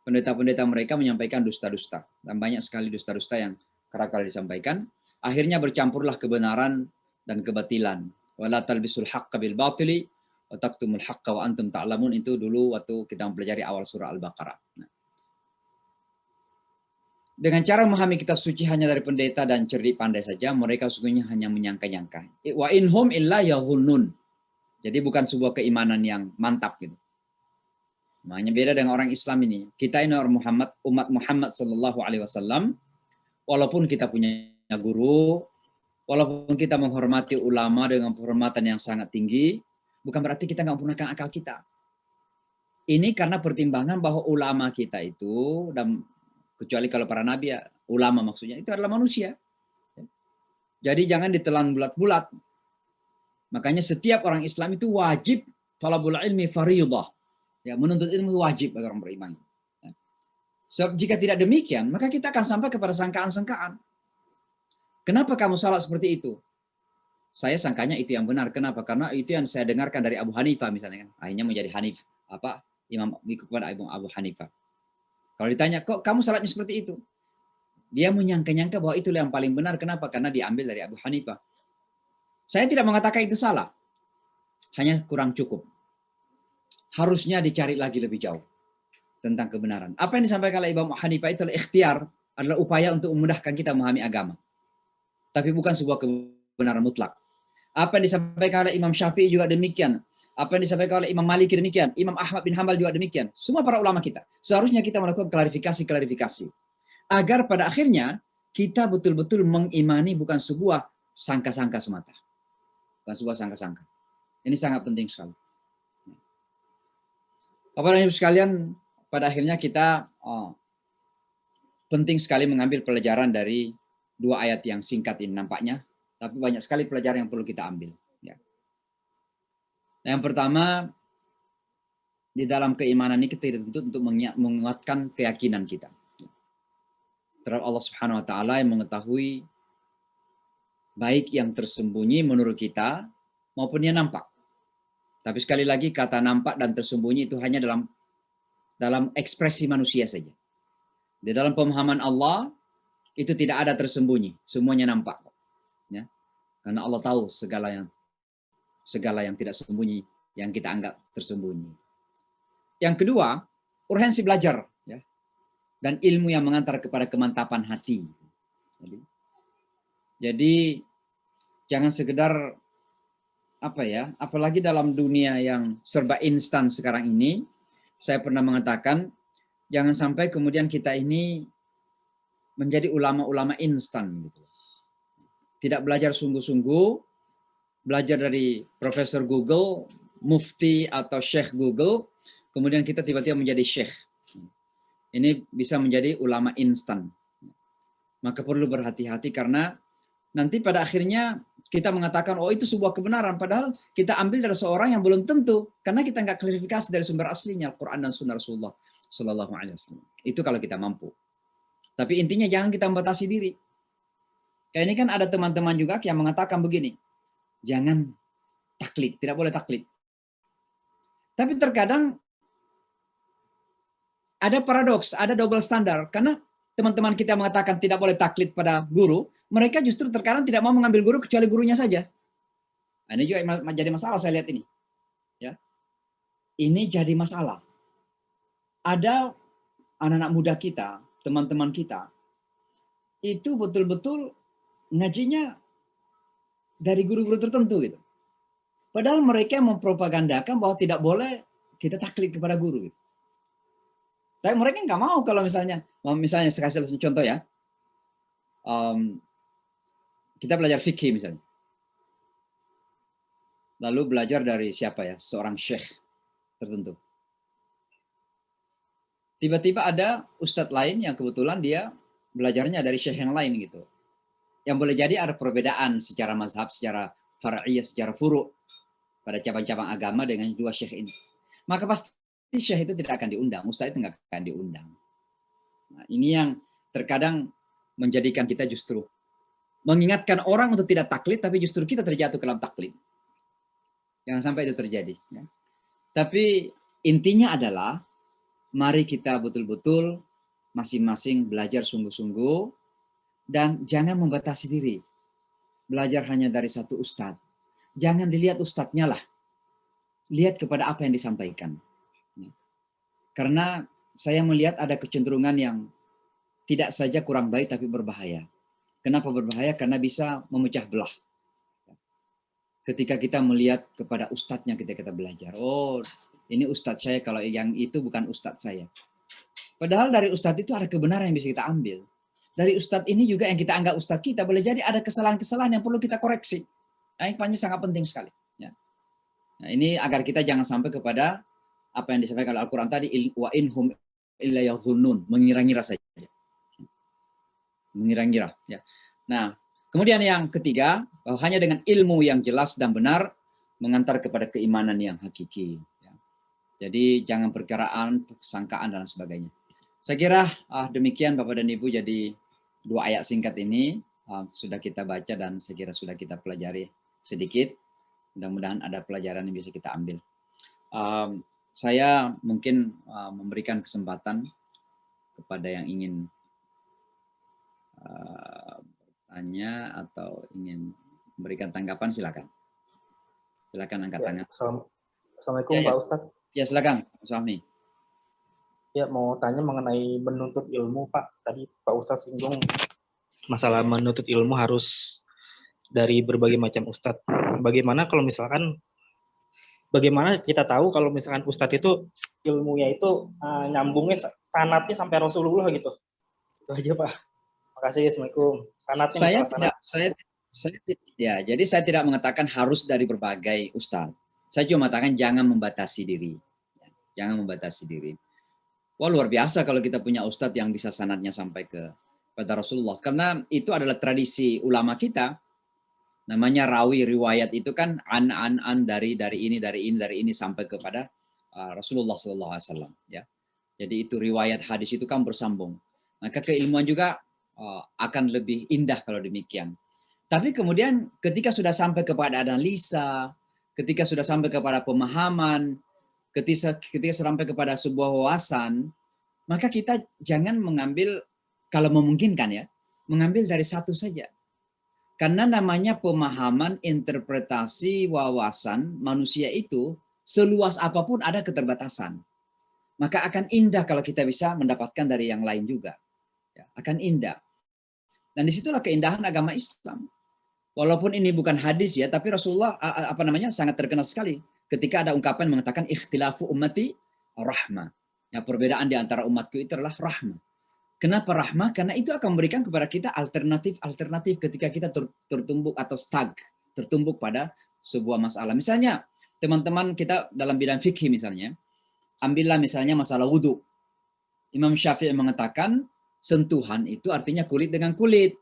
Pendeta-pendeta mereka menyampaikan dusta-dusta, dan banyak sekali dusta-dusta yang kerap kali disampaikan. Akhirnya bercampurlah kebenaran dan kebatilan. Wala talbisul haqqa bil batili wa taktumul haqqa wa antum ta'lamun. Itu dulu waktu kita mempelajari awal surah Al-Baqarah. Nah, dengan cara memahami kitab suci hanya dari pendeta dan cerdik pandai saja, mereka sesungguhnya hanya menyangka-nyangka. Wa inhum illa yadhunnun. Jadi bukan sebuah keimanan yang mantap gitu. Makanya beda dengan orang Islam ini. Kita ini orang Muhammad, umat Muhammad sallallahu alaihi wasallam, walaupun kita punya guru, walaupun kita menghormati ulama dengan penghormatan yang sangat tinggi, bukan berarti kita nggak menggunakan akal kita. Ini karena pertimbangan bahwa ulama kita itu, dan kecuali kalau para nabi ya, ulama maksudnya, itu adalah manusia. Jadi jangan ditelan bulat-bulat. Makanya setiap orang Islam itu wajib talabul ilmi fardhah. Ya, menuntut ilmu wajib bagi orang beriman. Sebab jika tidak demikian, maka kita akan sampai kepada sangkaan-sangkaan. Kenapa kamu salah seperti itu? Saya sangkanya itu yang benar. Kenapa? Karena itu yang saya dengarkan dari Abu Hanifah misalnya. Akhirnya menjadi imam ikut kepada Abu Hanifah. Kalau ditanya, kok kamu salatnya seperti itu? Dia menyangka-nyangka bahwa itu yang paling benar. Kenapa? Karena diambil dari Abu Hanifah. Saya tidak mengatakan itu salah. Hanya kurang cukup. Harusnya dicari lagi lebih jauh tentang kebenaran. Apa yang disampaikan oleh Imam Hanifah itu adalah ikhtiar, adalah upaya untuk memudahkan kita memahami agama. Tapi bukan sebuah kebenaran mutlak. Apa yang disampaikan oleh Imam Syafi'i juga demikian. Apa yang disampaikan oleh Imam Maliki demikian. Imam Ahmad bin Hanbal juga demikian. Semua para ulama kita. Seharusnya kita melakukan klarifikasi-klarifikasi. Agar pada akhirnya kita betul-betul mengimani bukan sebuah sangka-sangka semata. Bukan sebuah sangka-sangka. Ini sangat penting sekali. Bapak dan Ibu sekalian, pada akhirnya kita penting sekali mengambil pelajaran dari dua ayat yang singkat ini nampaknya. Tapi banyak sekali pelajaran yang perlu kita ambil. Ya. Yang pertama, di dalam keimanan ini kita dituntut untuk menguatkan keyakinan kita terhadap Allah Subhanahu Wa Taala yang mengetahui baik yang tersembunyi menurut kita maupun yang nampak. Tapi sekali lagi kata nampak dan tersembunyi itu hanya dalam ekspresi manusia saja. Di dalam pemahaman Allah itu tidak ada tersembunyi, semuanya nampak. Ya. Karena Allah tahu segala yang tidak sembunyi, yang kita anggap tersembunyi. Yang kedua, urgensi belajar, ya, dan ilmu yang mengantar kepada kemantapan hati. Jadi jangan sekedar apalagi dalam dunia yang serba instan sekarang ini, saya pernah mengatakan jangan sampai kemudian kita ini menjadi ulama-ulama instan gitu. Tidak belajar sungguh-sungguh, belajar dari Profesor Google, Mufti atau Syekh Google, kemudian kita tiba-tiba menjadi Syekh. Ini bisa menjadi ulama instan. Maka perlu berhati-hati karena nanti pada akhirnya kita mengatakan, oh itu sebuah kebenaran, padahal kita ambil dari seorang yang belum tentu, karena kita nggak klarifikasi dari sumber aslinya, Al-Quran dan Sunnah Rasulullah Sallallahu Alaihi Wasallam. Itu kalau kita mampu. Tapi intinya jangan kita membatasi diri. Kayak ini kan ada teman-teman juga yang mengatakan begini, jangan taklid, tidak boleh taklid. Tapi terkadang ada paradoks, ada double standar, karena teman-teman kita mengatakan tidak boleh taklid pada guru, mereka justru terkadang tidak mau mengambil guru kecuali gurunya saja. Nah, ini juga jadi masalah saya lihat ini. Ya. Ini jadi masalah. Ada anak-anak muda kita, teman-teman kita, itu betul-betul ngajinya dari guru-guru tertentu gitu. Padahal mereka mempropagandakan bahwa tidak boleh kita taklid kepada guru. Gitu. Tapi mereka nggak mau kalau misalnya saya kasih contoh ya. Kita belajar fikih misalnya. Lalu belajar dari siapa ya? Seorang syekh tertentu. Tiba-tiba ada ustadz lain yang kebetulan dia belajarnya dari syekh yang lain gitu. Yang boleh jadi ada perbedaan secara mazhab, secara far'iyah, secara furu' pada cabang-cabang agama dengan dua syekh ini. Maka pasti syekh itu tidak akan diundang, ustadz itu nggak akan diundang. Nah, ini yang terkadang menjadikan kita justru mengingatkan orang untuk tidak taklid, tapi justru kita terjatuh ke dalam taklid. Jangan sampai itu terjadi. Ya. Tapi intinya adalah, mari kita betul-betul masing-masing belajar sungguh-sungguh, dan jangan membatasi diri. Belajar hanya dari satu ustadz. Jangan dilihat ustadznya lah. Lihat kepada apa yang disampaikan. Ya. Karena saya melihat ada kecenderungan yang tidak saja kurang baik, tapi berbahaya. Kenapa berbahaya? Karena bisa memecah belah. Ketika kita melihat kepada ustadznya kita belajar. Oh, ini ustadz saya, kalau yang itu bukan ustadz saya. Padahal dari ustadz itu ada kebenaran yang bisa kita ambil. Dari ustadz ini juga yang kita anggap ustadz kita, boleh jadi ada kesalahan-kesalahan yang perlu kita koreksi. Nah, ini sangat penting sekali. Ya. Nah, ini agar kita jangan sampai kepada apa yang disampaikan Al-Quran tadi, wa inhum illa yadhunnun, mengira-ngira saja. Mengira-ngira. Ya. Nah, kemudian yang ketiga, bahwa hanya dengan ilmu yang jelas dan benar mengantar kepada keimanan yang hakiki. Ya. Jadi jangan perkiraan, sangkaan dan sebagainya. Saya kira demikian Bapak dan Ibu, jadi 2 ayat singkat ini sudah kita baca dan saya kira sudah kita pelajari sedikit. Mudah-mudahan ada pelajaran yang bisa kita ambil. Saya mungkin memberikan kesempatan kepada yang ingin bertanya atau ingin memberikan tanggapan, silakan. Silakan angkat tangan. Assalamualaikum Pak Ustadz. Ya silakan, Mas Fahmi. Ya, mau tanya mengenai menuntut ilmu, Pak. Tadi Pak Ustadz singgung masalah menuntut ilmu harus dari berbagai macam ustadz. Bagaimana kalau misalkan, bagaimana kita tahu kalau misalkan ustadz itu ilmunya itu nyambungnya sanatnya sampai Rasulullah gitu. Itu aja, Pak. Makasih. Assalamualaikum. Sanatnya jadi saya tidak mengatakan harus dari berbagai ustadz. Saya cuma mengatakan jangan membatasi diri. Jangan membatasi diri. Wah, luar biasa kalau kita punya ustadz yang bisa sanadnya sampai kepada Rasulullah. Karena itu adalah tradisi ulama kita. Namanya rawi, riwayat itu kan an dari ini sampai kepada Rasulullah SAW. Ya. Jadi itu riwayat hadis itu kan bersambung. Maka keilmuan juga akan lebih indah kalau demikian. Tapi kemudian ketika sudah sampai kepada analisa, ketika sudah sampai kepada pemahaman, ketika sampai kepada sebuah wawasan, maka kita jangan mengambil, kalau memungkinkan ya, mengambil dari satu saja. Karena namanya pemahaman, interpretasi, wawasan manusia itu seluas apapun ada keterbatasan. Maka akan indah kalau kita bisa mendapatkan dari yang lain juga. Ya, akan indah. Dan disitulah keindahan agama Islam. Walaupun ini bukan hadis ya, tapi Rasulullah sangat terkenal sekali ketika ada ungkapan mengatakan ikhtilafu ummati rahmah. Ya, perbedaan di antara umatku itu adalah rahmah. Kenapa rahmah? Karena itu akan memberikan kepada kita alternatif ketika kita tertumbuk atau tertumbuk pada sebuah masalah. Misalnya, teman-teman kita dalam bidang fikih misalnya, ambillah misalnya masalah wudhu. Imam Syafi'i mengatakan sentuhan itu artinya kulit dengan kulit.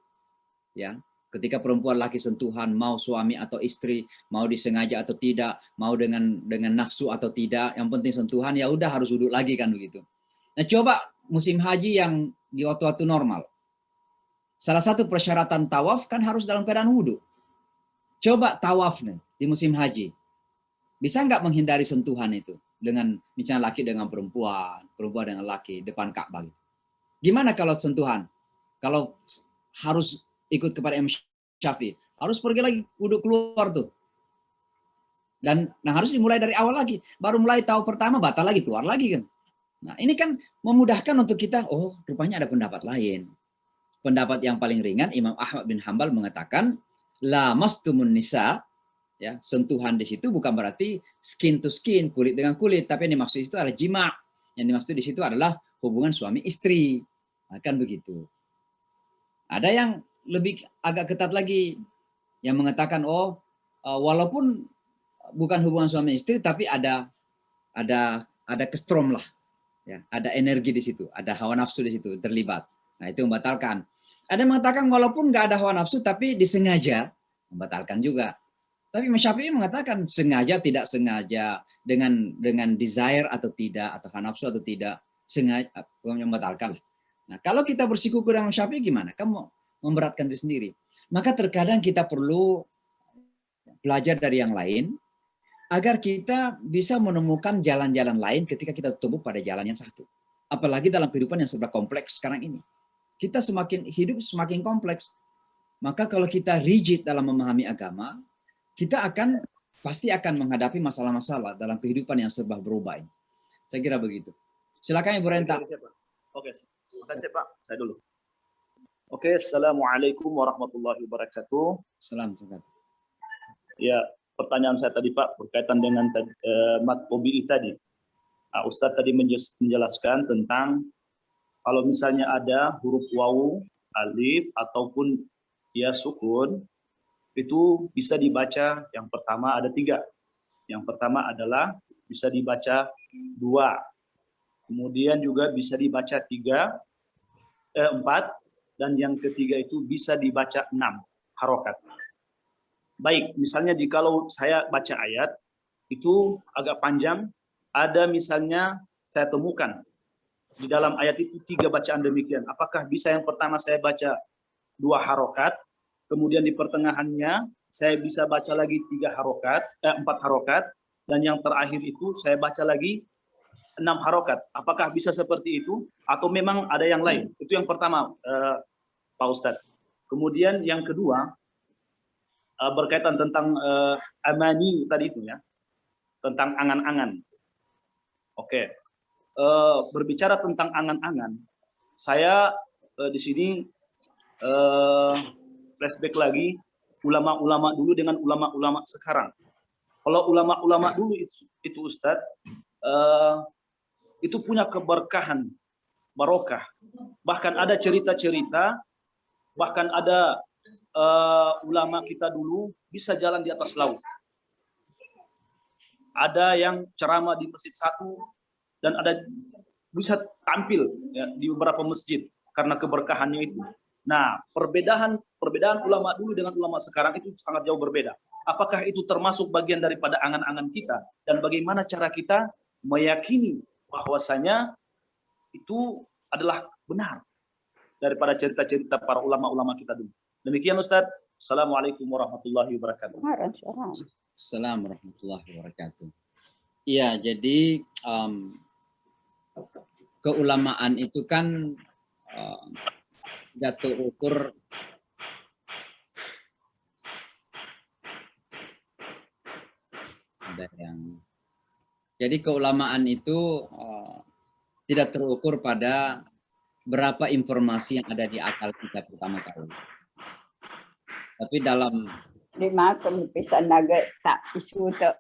Ya, ketika perempuan laki sentuhan, mau suami atau istri, mau disengaja atau tidak, mau dengan nafsu atau tidak, yang penting sentuhan, ya udah harus wudhu lagi kan begitu. Nah, coba musim haji yang di waktu-waktu normal. Salah satu persyaratan tawaf kan harus dalam keadaan wudhu. Coba tawaf nih di musim haji. Bisa nggak menghindari sentuhan itu? Dengan misalnya laki dengan perempuan, perempuan dengan laki, depan Ka'bah. Gimana kalau sentuhan? Kalau harus ikut kepada Imam Syafi'i, harus pergi lagi wudhu keluar tuh. Dan harus dimulai dari awal lagi. Baru mulai tahu pertama, batal lagi, keluar lagi kan. Nah, ini kan memudahkan untuk kita, oh rupanya ada pendapat lain. Pendapat yang paling ringan, Imam Ahmad bin Hambal mengatakan, la mastumun nisa, ya, sentuhan di situ bukan berarti skin to skin, kulit dengan kulit, tapi yang dimaksud itu adalah jima'. Yang dimaksud di situ adalah hubungan suami istri. Akan begitu. Ada yang lebih agak ketat lagi, yang mengatakan, oh walaupun bukan hubungan suami istri, tapi ada kestrom lah. Ya, ada energi di situ, ada hawa nafsu di situ terlibat. Nah, itu membatalkan. Ada yang mengatakan walaupun nggak ada hawa nafsu tapi disengaja, membatalkan juga. Tapi Imam Syafi'i mengatakan sengaja tidak sengaja, dengan desire atau tidak, atau hawa nafsu atau tidak, sengaja membatalkan. Nah, kalau kita bersikuku dengan Syafi'i gimana? Kamu memberatkan diri sendiri. Maka terkadang kita perlu belajar dari yang lain, agar kita bisa menemukan jalan-jalan lain ketika kita tumbuh pada jalan yang satu. Apalagi dalam kehidupan yang serba kompleks sekarang ini. Kita semakin hidup semakin kompleks. Maka kalau kita rigid dalam memahami agama, kita pasti akan menghadapi masalah-masalah dalam kehidupan yang serba berubah ini. Saya kira begitu. Silakan Ibu Renta. Oke, terima kasih Pak. Saya dulu. Oke, Assalamualaikum warahmatullahi wabarakatuh. Assalamualaikum. Ya, pertanyaan saya tadi Pak berkaitan dengan mat OBI tadi. Ustadz tadi menjelaskan tentang kalau misalnya ada huruf wawu, alif ataupun ya sukun, itu bisa dibaca yang pertama ada 3. Yang pertama adalah bisa dibaca 2. Kemudian juga bisa dibaca 4, dan yang ketiga itu bisa dibaca 6 harokat. Baik, misalnya kalau saya baca ayat, itu agak panjang, ada misalnya saya temukan, di dalam ayat itu 3 bacaan demikian. Apakah bisa yang pertama saya baca 2 harokat, kemudian di pertengahannya saya bisa baca lagi 4 harokat, dan yang terakhir itu saya baca lagi 6 harokat. Apakah bisa seperti itu, atau memang ada yang lain? Itu yang pertama, Pak Ustadz. Kemudian yang kedua, berkaitan tentang amani tadi itu ya, tentang angan-angan. Oke, berbicara tentang angan-angan, saya di sini flashback lagi ulama-ulama dulu dengan ulama-ulama sekarang. Kalau ulama-ulama dulu itu Ustadz, itu punya keberkahan, barokah. Bahkan ada cerita-cerita, bahkan ada ulama kita dulu bisa jalan di atas laut. Ada yang ceramah di masjid satu dan ada bisa tampil ya, di beberapa masjid karena keberkahannya itu. Nah, perbedaan ulama dulu dengan ulama sekarang itu sangat jauh berbeda. Apakah itu termasuk bagian daripada angan-angan kita, dan bagaimana cara kita meyakini bahwasanya itu adalah benar daripada cerita-cerita para ulama-ulama kita dulu. Demikian Ustadz. Assalamualaikum warahmatullahi wabarakatuh. Assalamualaikum warahmatullahi wabarakatuh. Iya, jadi keulamaan itu kan tidak terukur jadi keulamaan itu tidak terukur pada berapa informasi yang ada di akal kita pertama kali. Tapi dalam Lima kemipisan naga tak isu tu.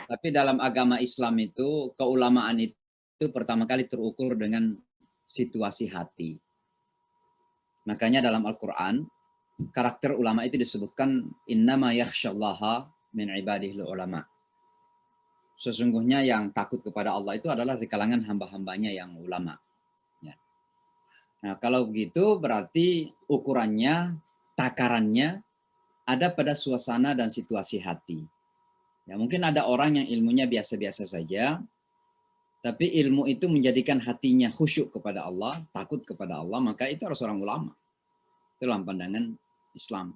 Tapi dalam agama Islam itu, keulamaan itu pertama kali terukur dengan situasi hati. Makanya dalam Al-Quran, karakter ulama itu disebutkan, innama yakhsyallaha min ibadihil ulama. Sesungguhnya yang takut kepada Allah itu adalah di kalangan hamba-hambanya yang ulama. Ya. Nah, kalau begitu berarti ukurannya, takarannya, ada pada suasana dan situasi hati. Ya, mungkin ada orang yang ilmunya biasa-biasa saja, tapi ilmu itu menjadikan hatinya khusyuk kepada Allah, takut kepada Allah, maka itu harus orang ulama. Itu dalam pandangan Islam.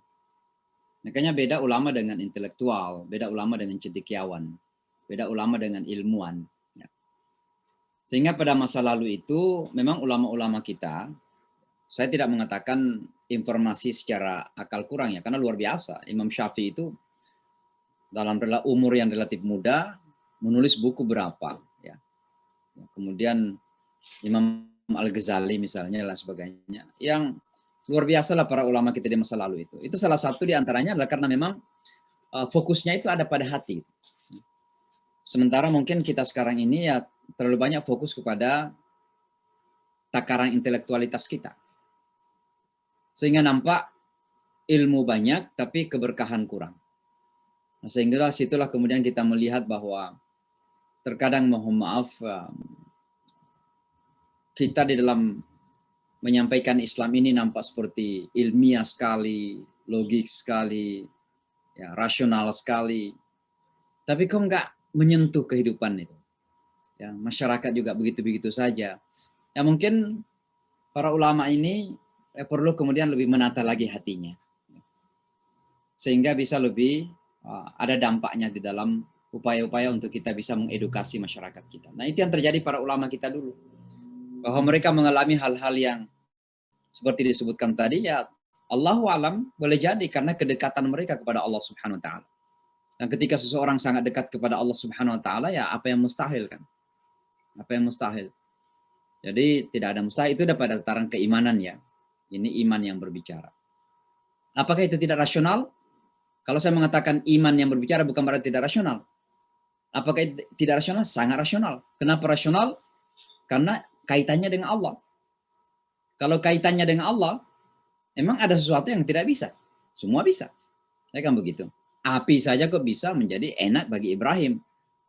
Makanya beda ulama dengan intelektual, beda ulama dengan cendekiawan, beda ulama dengan ilmuwan. Ya. Sehingga pada masa lalu itu memang ulama-ulama kita, saya tidak mengatakan informasi secara akal kurang ya, karena luar biasa. Imam Syafi'i itu dalam umur yang relatif muda menulis buku berapa ya. Kemudian Imam Al-Ghazali misalnya dan sebagainya, yang luar biasa lah para ulama kita di masa lalu itu. Itu salah satu di antaranya adalah karena memang fokusnya itu ada pada hati. Sementara mungkin kita sekarang ini ya terlalu banyak fokus kepada takaran intelektualitas kita. Sehingga nampak ilmu banyak tapi keberkahan kurang. Nah, sehingga situlah kemudian kita melihat bahwa terkadang mohon maaf kita di dalam menyampaikan Islam ini nampak seperti ilmiah sekali, logik sekali, ya, rasional sekali. Tapi kok nggak menyentuh kehidupan itu. Ya, masyarakat juga begitu-begitu saja. Ya mungkin para ulama ini perlu kemudian lebih menata lagi hatinya. Sehingga bisa lebih ada dampaknya di dalam upaya-upaya untuk kita bisa mengedukasi masyarakat kita. Nah itu yang terjadi para ulama kita dulu. Bahwa mereka mengalami hal-hal yang seperti disebutkan tadi ya Allahu alam boleh jadi karena kedekatan mereka kepada Allah Subhanahu wa taala. Dan ketika seseorang sangat dekat kepada Allah Subhanahu wa taala ya apa yang mustahil kan? Apa yang mustahil? Jadi tidak ada mustahil, itu udah pada tataran keimanan ya. Ini iman yang berbicara. Apakah itu tidak rasional? Kalau saya mengatakan iman yang berbicara bukan berarti tidak rasional. Apakah itu tidak rasional? Sangat rasional. Kenapa rasional? Karena kaitannya dengan Allah. Kalau kaitannya dengan Allah, memang ada sesuatu yang tidak bisa. Semua bisa. Ya kan begitu. Api saja kok bisa menjadi enak bagi Ibrahim.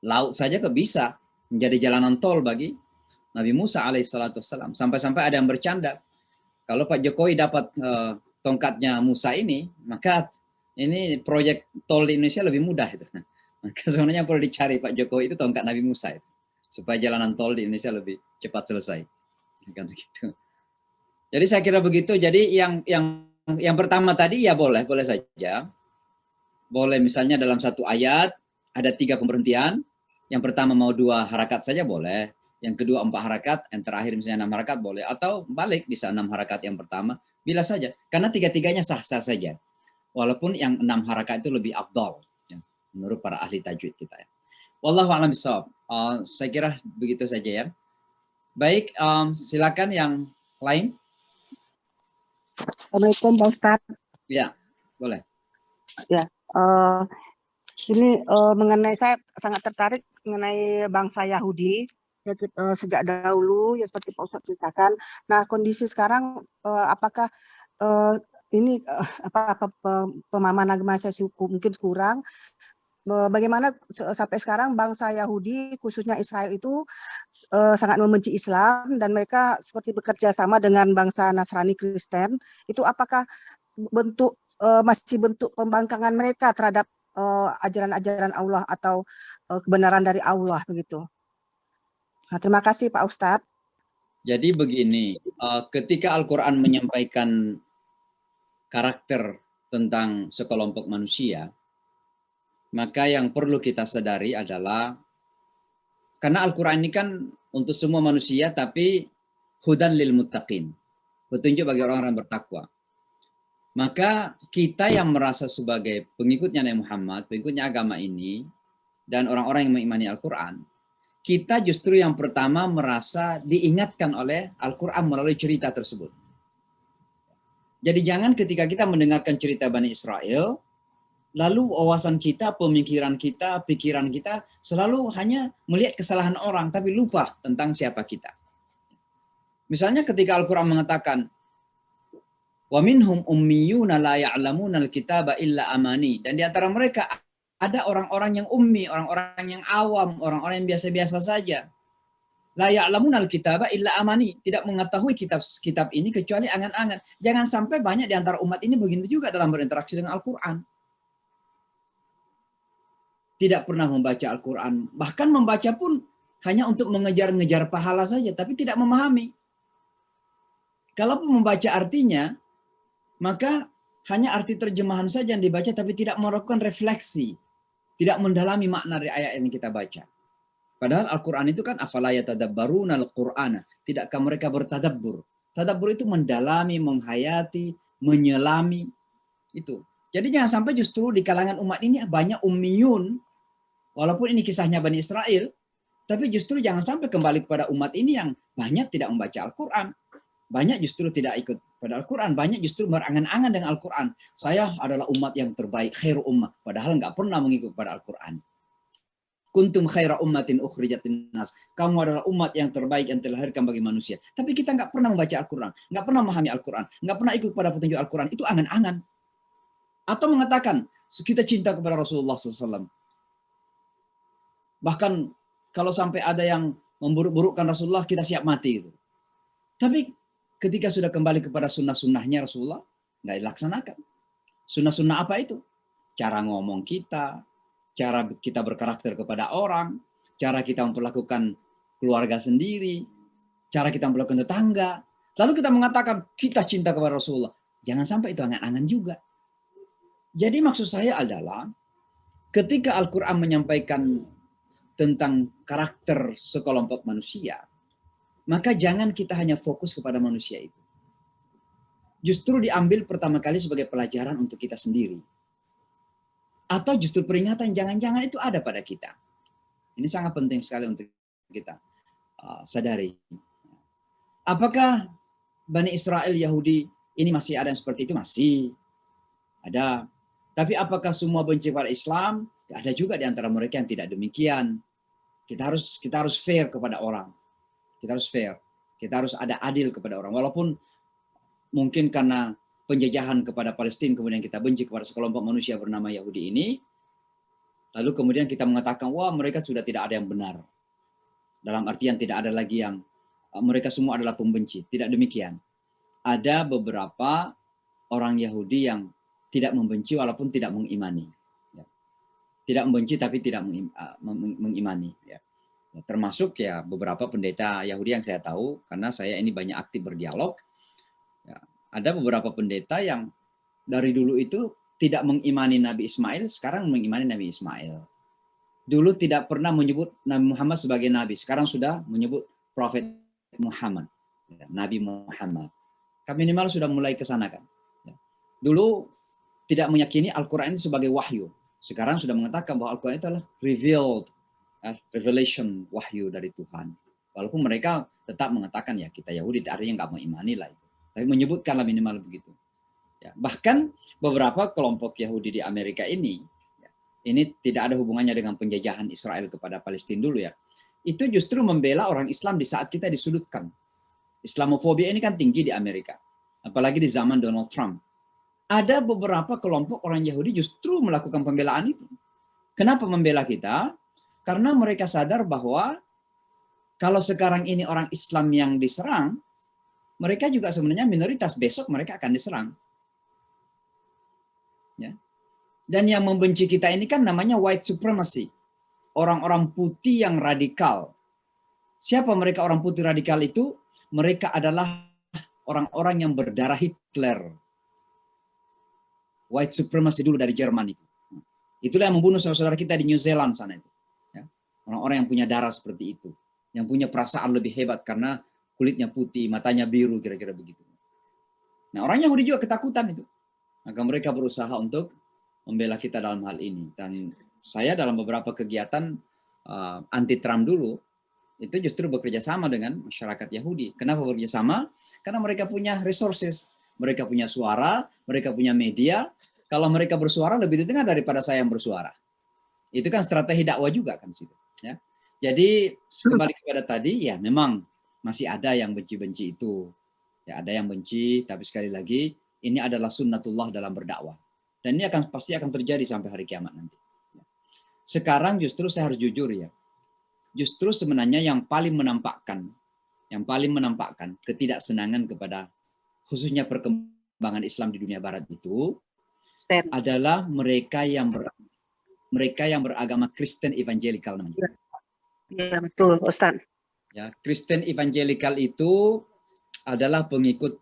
Laut saja kok bisa menjadi jalanan tol bagi Nabi Musa alaihissalam. Sampai-sampai ada yang bercanda. Kalau Pak Jokowi dapat tongkatnya Musa ini, maka ini proyek tol di Indonesia lebih mudah itu. Maka sebenarnya perlu dicari Pak Jokowi itu tongkat Nabi Musa itu, supaya jalanan tol di Indonesia lebih cepat selesai. Kan begitu. Jadi saya kira begitu. Jadi yang pertama tadi ya boleh saja. Boleh misalnya dalam satu ayat ada 3 pemberhentian. Yang pertama mau 2 harakat saja boleh. Yang kedua 4 harakat, yang terakhir misalnya 6 harakat boleh. Atau balik bisa 6 harakat yang pertama, bila saja. Karena 3-tiganya sah-sah saja. Walaupun yang 6 harakat itu lebih afdal. Ya, menurut para ahli tajwid kita. Ya. Wallahu a'lam bishawab. Saya kira begitu saja ya. Baik, silakan yang lain. Assalamualaikum Pak Ustadz. Ya, boleh. Ya, ini mengenai saya sangat tertarik mengenai bangsa Yahudi. Ya, sejak dahulu ya seperti Pak Ustadz ceritakan. Nah kondisi sekarang apakah ini pemahaman agama saya mungkin kurang. Bagaimana sampai sekarang bangsa Yahudi khususnya Israel itu sangat membenci Islam dan mereka seperti bekerja sama dengan bangsa Nasrani Kristen. Itu apakah masih bentuk pembangkangan mereka terhadap ajaran-ajaran Allah atau kebenaran dari Allah begitu? Nah, terima kasih Pak Ustadz. Jadi begini, ketika Al-Quran menyampaikan karakter tentang sekelompok manusia, maka yang perlu kita sadari adalah, karena Al-Quran ini kan untuk semua manusia, tapi hudan lil muttaqin, petunjuk bagi orang-orang bertakwa. Maka kita yang merasa sebagai pengikutnya Nabi Muhammad, pengikutnya agama ini, dan orang-orang yang mengimani Al-Quran, kita justru yang pertama merasa diingatkan oleh Al-Quran melalui cerita tersebut. Jadi jangan ketika kita mendengarkan cerita Bani Israel, lalu wawasan kita, pemikiran kita, pikiran kita selalu hanya melihat kesalahan orang, tapi lupa tentang siapa kita. Misalnya ketika Al-Quran mengatakan, wa minhum ummiyuna la ya'lamuna al-kitaba illa amani. Dan di antara mereka ada orang-orang yang ummi, orang-orang yang awam, orang-orang yang biasa-biasa saja. La ya'lamuna al-kitaba illa amani. Tidak mengetahui kitab ini kecuali angan-angan. Jangan sampai banyak di antara umat ini begitu juga dalam berinteraksi dengan Al-Quran. Tidak pernah membaca Al-Quran. Bahkan membaca pun hanya untuk mengejar-ngejar pahala saja, tapi tidak memahami. Kalaupun membaca artinya, maka hanya arti terjemahan saja yang dibaca, tapi tidak melakukan refleksi. Tidak mendalami makna dari ayat yang kita baca. Padahal Al-Quran itu kan afala yatadabbaruna al-Qur'ana. Tidakkah mereka bertadabbur? Tadabbur itu mendalami, menghayati, menyelami. Itu. Jadi jangan sampai justru di kalangan umat ini banyak ummiyun. Walaupun ini kisahnya Bani Israel. Tapi justru jangan sampai kembali kepada umat ini yang banyak tidak membaca Al-Quran. Banyak justru tidak ikut pada Al-Quran. Banyak justru berangan-angan dengan Al-Quran. Saya adalah umat yang terbaik, khairu ummah. Padahal nggak pernah mengikut pada Al-Quran. Kuntum khaira ummatin ukhrijat linnas. Kamu adalah umat yang terbaik yang dilahirkan bagi manusia. Tapi kita nggak pernah membaca Al-Quran, nggak pernah memahami Al-Quran, nggak pernah ikut pada petunjuk Al-Quran. Itu angan-angan. Atau mengatakan kita cinta kepada Rasulullah SAW. Bahkan kalau sampai ada yang memburuk-burukkan Rasulullah, kita siap mati. Gitu. Tapi ketika sudah kembali kepada sunnah-sunnahnya Rasulullah, nggak dilaksanakan. Sunnah-sunnah apa itu? Cara ngomong kita, cara kita berkarakter kepada orang, cara kita memperlakukan keluarga sendiri, cara kita memperlakukan tetangga. Lalu kita mengatakan kita cinta kepada Rasulullah. Jangan sampai itu angan-angan juga. Jadi maksud saya adalah ketika Al-Quran menyampaikan tentang karakter sekelompok manusia, maka jangan kita hanya fokus kepada manusia itu. Justru diambil pertama kali sebagai pelajaran untuk kita sendiri. Atau justru peringatan jangan-jangan itu ada pada kita. Ini sangat penting sekali untuk kita sadari. Apakah Bani Israel Yahudi ini masih ada yang seperti itu? Masih ada. Tapi apakah semua benci pada Islam? Ada juga di antara mereka yang tidak demikian. Kita harus fair kepada orang. Kita harus fair. Kita harus ada adil kepada orang. Walaupun mungkin karena penjajahan kepada Palestina, kemudian kita benci kepada sekelompok manusia bernama Yahudi ini, lalu kemudian kita mengatakan, wah mereka sudah tidak ada yang benar. Dalam artian tidak ada lagi yang, mereka semua adalah pembenci. Tidak demikian. Ada beberapa orang Yahudi yang tidak membenci walaupun tidak mengimani. Tidak membenci tapi tidak mengimani. Termasuk ya beberapa pendeta Yahudi yang saya tahu, karena saya ini banyak aktif berdialog. Ada beberapa pendeta yang dari dulu itu tidak mengimani Nabi Ismail, sekarang mengimani Nabi Ismail. Dulu tidak pernah menyebut Nabi Muhammad sebagai Nabi, sekarang sudah menyebut Prophet Muhammad, Nabi Muhammad. Minimal sudah mulai ke sana kan. Dulu tidak meyakini Al-Quran itu sebagai wahyu. Sekarang sudah mengatakan bahwa Al-Quran itu adalah revelation, wahyu dari Tuhan. Walaupun mereka tetap mengatakan ya kita Yahudi, artinya nggak mengimani lah itu. Tapi menyebutkanlah minimal begitu. Ya, bahkan beberapa kelompok Yahudi di Amerika ini tidak ada hubungannya dengan penjajahan Israel kepada Palestina dulu ya. Itu justru membela orang Islam di saat kita disudutkan. Islamofobia ini kan tinggi di Amerika. Apalagi di zaman Donald Trump. Ada beberapa kelompok orang Yahudi justru melakukan pembelaan itu. Kenapa membela kita? Karena mereka sadar bahwa kalau sekarang ini orang Islam yang diserang, mereka juga sebenarnya minoritas. Besok mereka akan diserang. Ya. Dan yang membenci kita ini kan namanya white supremacy. Orang-orang putih yang radikal. Siapa mereka orang putih radikal itu? Mereka adalah orang-orang yang berdarah Hitler. White supremacy dulu dari Jerman itu. Itulah yang membunuh saudara-saudara kita di New Zealand sana itu. Ya. Orang-orang yang punya darah seperti itu. Yang punya perasaan lebih hebat karena kulitnya putih, matanya biru, kira-kira begitu. Nah, orang Yahudi juga ketakutan itu. Maka mereka berusaha untuk membela kita dalam hal ini. Dan saya dalam beberapa kegiatan anti-Trump dulu, itu justru bekerja sama dengan masyarakat Yahudi. Kenapa bekerja sama? Karena mereka punya resources. mereka punya suara, mereka punya media. Kalau mereka bersuara lebih didengar daripada saya yang bersuara. Itu kan strategi dakwah juga kan situ. Ya. Jadi kembali kepada tadi, ya memang masih ada yang benci-benci itu. Ya, ada yang benci, tapi sekali lagi ini adalah sunnatullah dalam berdakwah. Dan ini pasti akan terjadi sampai hari kiamat nanti. Sekarang justru saya harus jujur ya. Justru sebenarnya yang paling menampakkan ketidaksenangan kepada khususnya perkembangan Islam di dunia barat itu adalah mereka yang beragama Kristen evangelikal namanya. Ya betul, Ustaz. Ya, Kristen evangelikal itu adalah pengikut,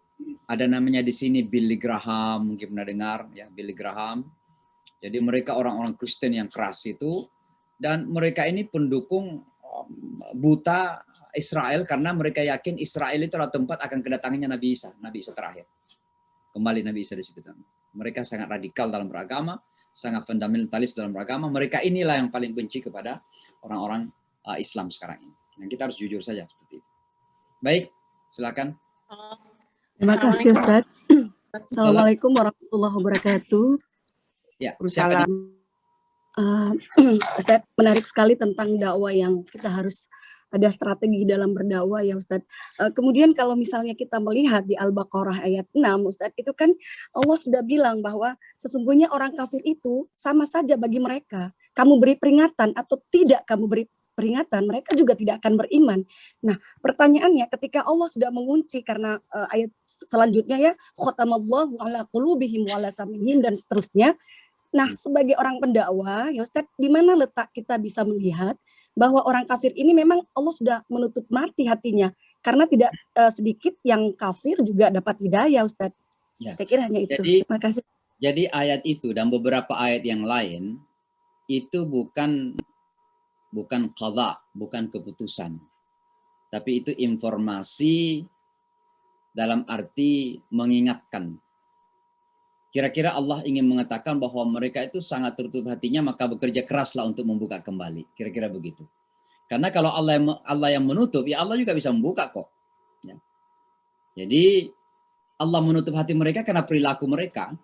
ada namanya di sini Billy Graham, mungkin pernah dengar ya, Billy Graham. Jadi mereka orang-orang Kristen yang keras itu, dan mereka ini pendukung buta Israel karena mereka yakin Israel itu adalah tempat akan kedatangannya Nabi Isa terakhir. Kembali Nabi Isa di situ. Mereka sangat radikal dalam beragama, sangat fundamentalis dalam beragama. Mereka inilah yang paling benci kepada orang-orang Islam sekarang ini. Dan kita harus jujur saja seperti itu. Baik, silakan. Terima kasih Ustaz. Assalamualaikum warahmatullahi wabarakatuh. Ya, Waalaikumsalam. Ustaz, menarik sekali tentang dakwah yang kita harus ada strategi dalam berdakwah ya Ustaz. Kemudian kalau misalnya kita melihat di Al-Baqarah ayat 6 Ustaz, itu kan Allah sudah bilang bahwa sesungguhnya orang kafir itu sama saja bagi mereka. Kamu beri peringatan atau tidak kamu beri peringatan, mereka juga tidak akan beriman. Nah, pertanyaannya ketika Allah sudah mengunci karena ayat selanjutnya ya, khatamallahu ala qulubihim wa ala sam'ihim dan seterusnya. Nah, sebagai orang pendakwah, ya Ustaz, di mana letak kita bisa melihat bahwa orang kafir ini memang Allah sudah menutup mati hatinya, karena tidak sedikit yang kafir juga dapat hidayah, Ustaz. Ya. Saya kira hanya itu. Terima kasih. Jadi ayat itu dan beberapa ayat yang lain itu bukan qadha, bukan keputusan, tapi itu informasi dalam arti mengingatkan. Kira-kira Allah ingin mengatakan bahwa mereka itu sangat tertutup hatinya, maka bekerja keraslah untuk membuka kembali. Kira-kira begitu. Karena kalau Allah yang menutup, ya Allah juga bisa membuka kok. Ya. Jadi Allah menutup hati mereka karena perilaku mereka.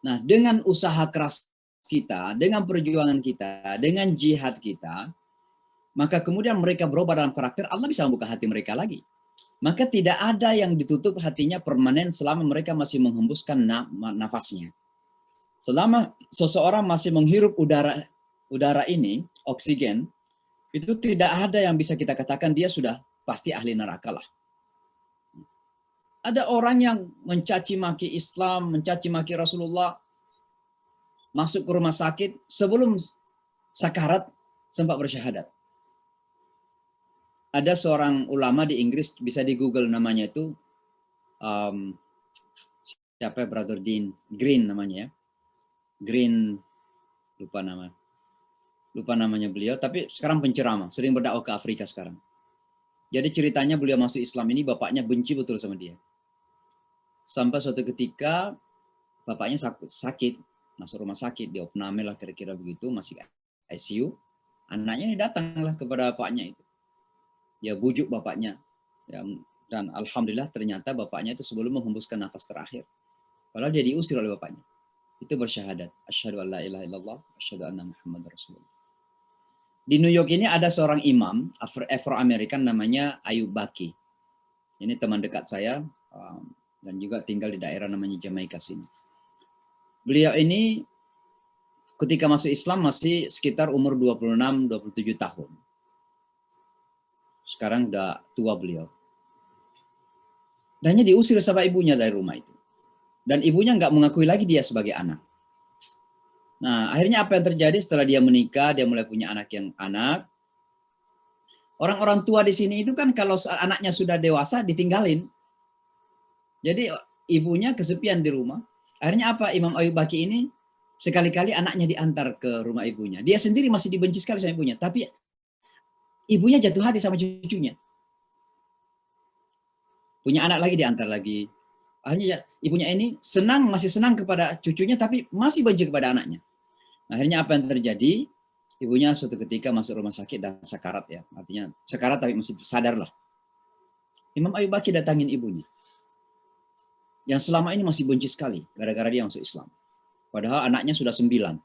Nah, dengan usaha keras kita, dengan perjuangan kita, dengan jihad kita, maka kemudian mereka berubah dalam karakter, Allah bisa membuka hati mereka lagi. Maka tidak ada yang ditutup hatinya permanen selama mereka masih menghembuskan nafasnya. Selama seseorang masih menghirup udara ini, oksigen, itu tidak ada yang bisa kita katakan dia sudah pasti ahli neraka lah. Ada orang yang mencaci maki Islam, mencaci maki Rasulullah, masuk ke rumah sakit sebelum sakarat sempat bersyahadat. Ada seorang ulama di Inggris, bisa di Google namanya itu, siapa ya, Brother Dean Green namanya ya. Green, lupa namanya beliau, tapi sekarang penceramah, sering berdakwah ke Afrika sekarang. Jadi ceritanya beliau masuk Islam ini, bapaknya benci betul sama dia. Sampai suatu ketika bapaknya sakit, masuk rumah sakit, diopname lah kira-kira begitu, masih ICU. Anaknya ini datanglah kepada bapaknya itu. Ya bujuk bapaknya. Ya, dan alhamdulillah ternyata bapaknya itu sebelum menghembuskan nafas terakhir. Padahal dia diusir oleh bapaknya. Itu bersyahadat. Asyhadu an la ilaha illallah, asyhadu anna Muhammadar Rasulullah. Di New York ini ada seorang imam Afro-American namanya Ayub Baki. Ini teman dekat saya dan juga tinggal di daerah namanya Jamaica sini. Beliau ini ketika masuk Islam masih sekitar umur 26-27 tahun. Sekarang udah tua beliau. Dan diusir sama ibunya dari rumah itu. Dan ibunya nggak mengakui lagi dia sebagai anak. Nah, akhirnya apa yang terjadi setelah dia menikah, dia mulai punya anak. Orang-orang tua di sini itu kan kalau anaknya sudah dewasa ditinggalin. Jadi ibunya kesepian di rumah. Akhirnya apa? Imam Ayub Baki ini sekali-kali anaknya diantar ke rumah ibunya. Dia sendiri masih dibenci sekali sama ibunya. Tapi ibunya jatuh hati sama cucunya. Punya anak lagi, diantar lagi. Akhirnya ibunya ini masih senang kepada cucunya, tapi masih benci kepada anaknya. Akhirnya apa yang terjadi? Ibunya suatu ketika masuk rumah sakit dan sakarat ya. Artinya sakarat tapi masih sadar lah. Imam Ayub Baki datangin ibunya. yang selama ini masih benci sekali gara-gara dia masuk Islam. Padahal anaknya sudah 9,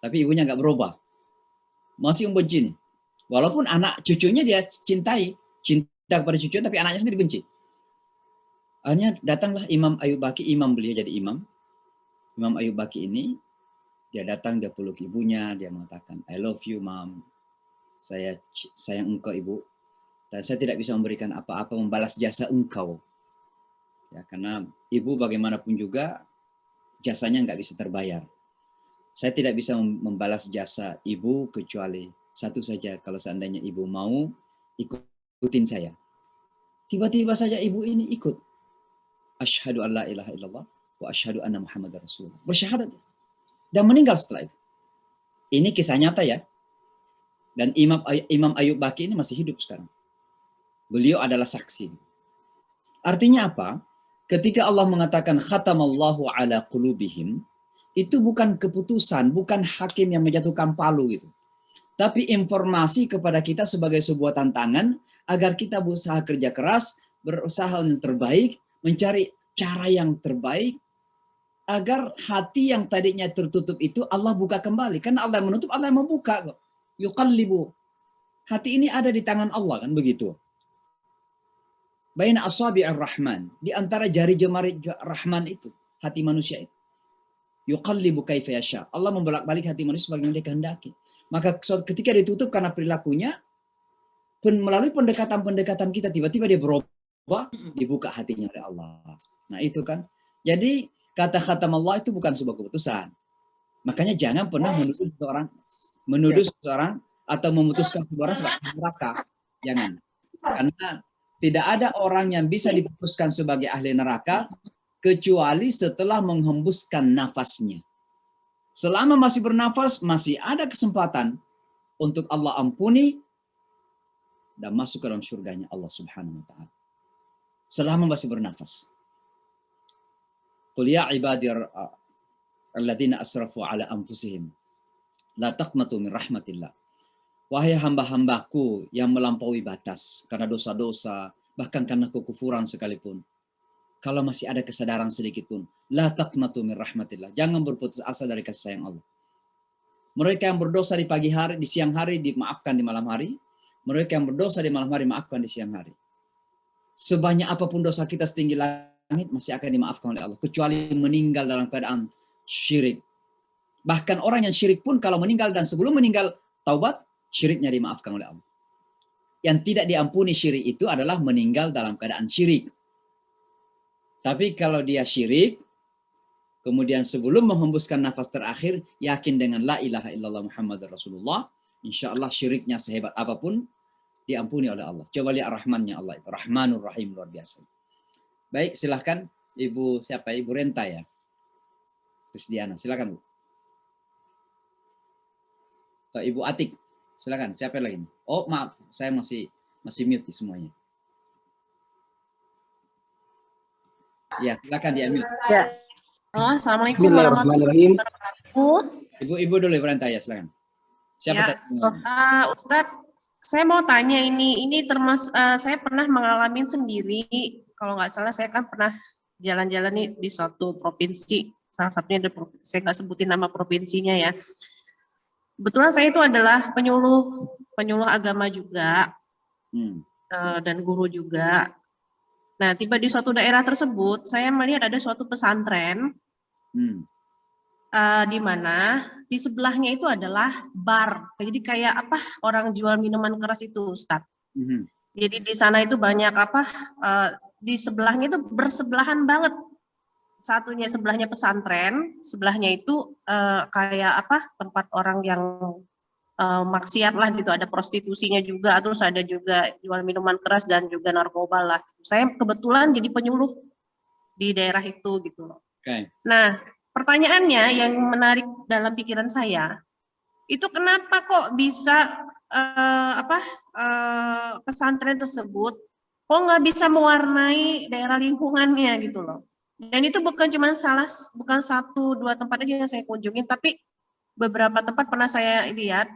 tapi ibunya nggak berubah. Masih membenci nih. Walaupun anak cucunya dia cinta kepada cucunya, tapi anaknya sendiri benci. Akhirnya datanglah Imam Ayub Baki, beliau jadi imam. Imam Ayub Baki ini, dia datang, dia peluk ibunya, dia mengatakan, I love you, Mom. Saya sayang engkau, Ibu. Dan saya tidak bisa memberikan apa-apa membalas jasa engkau. Ya, karena ibu bagaimanapun juga jasanya nggak bisa terbayar. Saya tidak bisa membalas jasa ibu kecuali satu saja, kalau seandainya ibu mau ikutin saya. Tiba-tiba saja ibu ini ikut. Asyhadu an la ilaha illallah wa asyhadu anna Muhammadar Rasulullah. Bersyahadat. Dan meninggal setelah itu. Ini kisah nyata ya. Dan Imam Ayub Baki ini masih hidup sekarang. Beliau adalah saksi. Artinya apa? Ketika Allah mengatakan khatamallahu ala qulubihim, itu bukan keputusan, bukan hakim yang menjatuhkan palu gitu. Tapi informasi kepada kita sebagai sebuah tantangan agar kita berusaha kerja keras, berusaha yang terbaik, mencari cara yang terbaik agar hati yang tadinya tertutup itu Allah buka kembali. Karena Allah yang menutup, Allah yang membuka kok. Yuqallibu. Hati ini ada di tangan Allah kan begitu. Baina asabi'ir rahman, di antara jari-jemari Rahman itu, hati manusia itu. Yuqallibu kaifa yasha. Allah membolak-balik hati manusia sebagaimana dia kehendaki. Maka ketika ditutup karena perilakunya, melalui pendekatan-pendekatan kita tiba-tiba dia berubah, dibuka hatinya oleh Allah. Nah, itu kan. Jadi kata khatam Allah itu bukan sebuah keputusan. Makanya jangan pernah menuduh seseorang atau memutuskan seseorang sebagai neraka. Jangan. Karena tidak ada orang yang bisa diputuskan sebagai ahli neraka kecuali setelah menghembuskan nafasnya. Selama masih bernafas, masih ada kesempatan untuk Allah ampuni dan masuk ke dalam surganya Allah Subhanahu wa taala. Selama masih bernafas. Qul ya ibadi alladzina asrafu ala anfusihim la taqnatu min rahmatillah. Wahai hamba-hambaku yang melampaui batas karena dosa-dosa, bahkan karena kekufuran sekalipun. Kalau masih ada kesadaran sedikit pun, la taqnatu min rahmatillah. Jangan berputus asa dari kasih sayang Allah. Mereka yang berdosa di pagi hari, di siang hari dimaafkan di malam hari. Mereka yang berdosa di malam hari maafkan di siang hari. Sebanyak apapun dosa kita setinggi langit masih akan dimaafkan oleh Allah, kecuali meninggal dalam keadaan syirik. Bahkan orang yang syirik pun kalau meninggal dan sebelum meninggal taubat, syiriknya dimaafkan oleh Allah. Yang tidak diampuni syirik itu adalah meninggal dalam keadaan syirik. Tapi kalau dia syirik, kemudian sebelum menghembuskan nafas terakhir, yakin dengan la ilaha illallah Muhammadar Rasulullah, insya Allah syiriknya sehebat apapun, diampuni oleh Allah. Coba lihat rahmannya Allah itu. Rahmanur Rahim, luar biasa. Baik, silahkan Ibu siapa? Ibu Renta ya? Krisdiana, silakan Bu. Atau Ibu Atik. Silakan, siapa lagi? Oh, maaf, saya masih mute semuanya. Ya, silakan di-mute. Ya. Assalamualaikum warahmatullahi wabarakatuh. Ibu dulu Ibu ya, silakan. Siapa tadi? Ustadz, saya mau tanya ini termasuk saya pernah mengalami sendiri. Kalau nggak salah saya kan pernah jalan-jalan nih di suatu provinsi. Salah satunya ada saya nggak sebutin nama provinsinya ya. Kebetulan saya itu adalah penyuluh agama juga dan guru juga. Nah, tiba di suatu daerah tersebut, saya melihat ada suatu pesantren di mana di sebelahnya itu adalah bar. Jadi kayak apa orang jual minuman keras itu, Ustadz. Jadi di sana itu banyak di sebelahnya itu bersebelahan banget. Satunya sebelahnya pesantren, sebelahnya itu kayak tempat orang yang maksiat lah gitu, ada prostitusinya juga, terus ada juga jual minuman keras dan juga narkoba lah. Saya kebetulan jadi penyuluh di daerah itu gitu loh. Okay. Nah, pertanyaannya yang menarik dalam pikiran saya, itu kenapa kok bisa pesantren tersebut kok nggak bisa mewarnai daerah lingkungannya gitu loh. Dan itu bukan bukan 1-2 tempat aja yang saya kunjungi, tapi beberapa tempat pernah saya lihat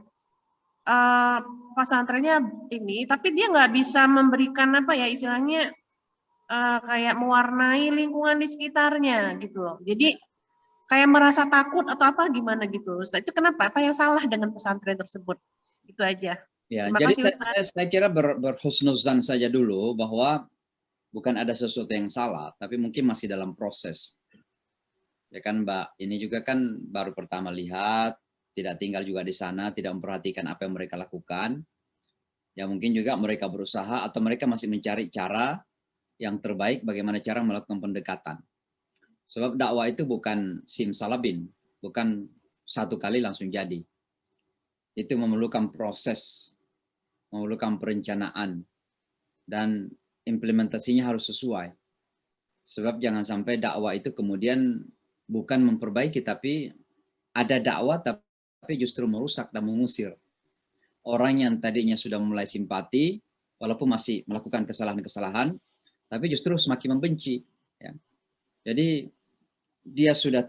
pesantrennya ini, tapi dia nggak bisa memberikan istilahnya kayak mewarnai lingkungan di sekitarnya gitu loh. Jadi kayak merasa takut atau apa gimana gitu, Ustaz. Itu kenapa? Apa yang salah dengan pesantren tersebut? Itu aja. Ya, Terima jadi kasih, Ustaz. saya kira berhusnuzan saja dulu bahwa bukan ada sesuatu yang salah, tapi mungkin masih dalam proses. Ya kan Mbak, ini juga kan baru pertama lihat, tidak tinggal juga di sana, tidak memperhatikan apa yang mereka lakukan. Ya mungkin juga mereka berusaha atau mereka masih mencari cara yang terbaik bagaimana cara melakukan pendekatan. Sebab dakwah itu bukan simsalabim, bukan satu kali langsung jadi. Itu memerlukan proses, memerlukan perencanaan, dan implementasinya harus sesuai. Sebab jangan sampai dakwah itu kemudian bukan memperbaiki, tapi ada dakwah tapi justru merusak dan mengusir. Orang yang tadinya sudah mulai simpati, walaupun masih melakukan kesalahan-kesalahan, tapi justru semakin membenci. Ya. Jadi dia sudah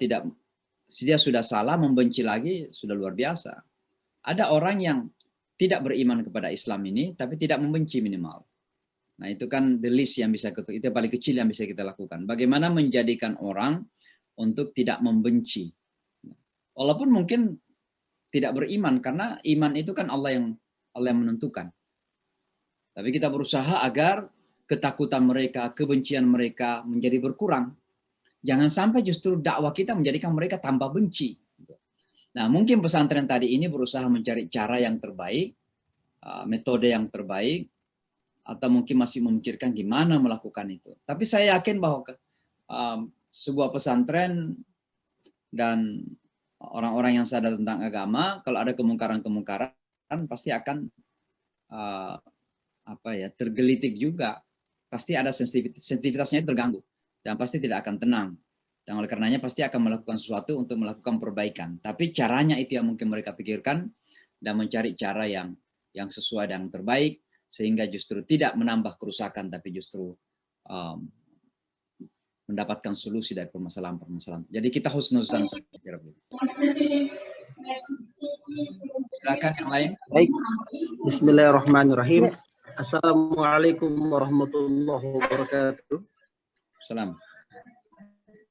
salah, membenci lagi sudah luar biasa. Ada orang yang tidak beriman kepada Islam ini, tapi tidak membenci minimal. Nah itu kan the least yang bisa itu yang paling kecil yang bisa kita lakukan. Bagaimana menjadikan orang untuk tidak membenci, walaupun mungkin tidak beriman, karena iman itu kan Allah yang menentukan. Tapi kita berusaha agar ketakutan mereka, kebencian mereka menjadi berkurang. Jangan sampai justru dakwah kita menjadikan mereka tambah benci. Nah, mungkin pesantren tadi ini berusaha mencari cara yang terbaik, metode yang terbaik, atau mungkin masih memikirkan gimana melakukan itu. Tapi saya yakin bahwa sebuah pesantren dan orang-orang yang sadar tentang agama, kalau ada kemungkaran-kemungkaran, pasti akan tergelitik juga. Pasti ada sensitivitasnya terganggu. Dan pasti tidak akan tenang. Dan oleh karenanya pasti akan melakukan sesuatu untuk melakukan perbaikan. Tapi caranya itu yang mungkin mereka pikirkan dan mencari cara yang sesuai dan terbaik, sehingga justru tidak menambah kerusakan, tapi justru mendapatkan solusi dari permasalahan-permasalahan. Jadi kita husnuzan saja. Silakan yang lain. Baik. Bismillahirrahmanirrahim. Assalamualaikum warahmatullahi wabarakatuh. Salam.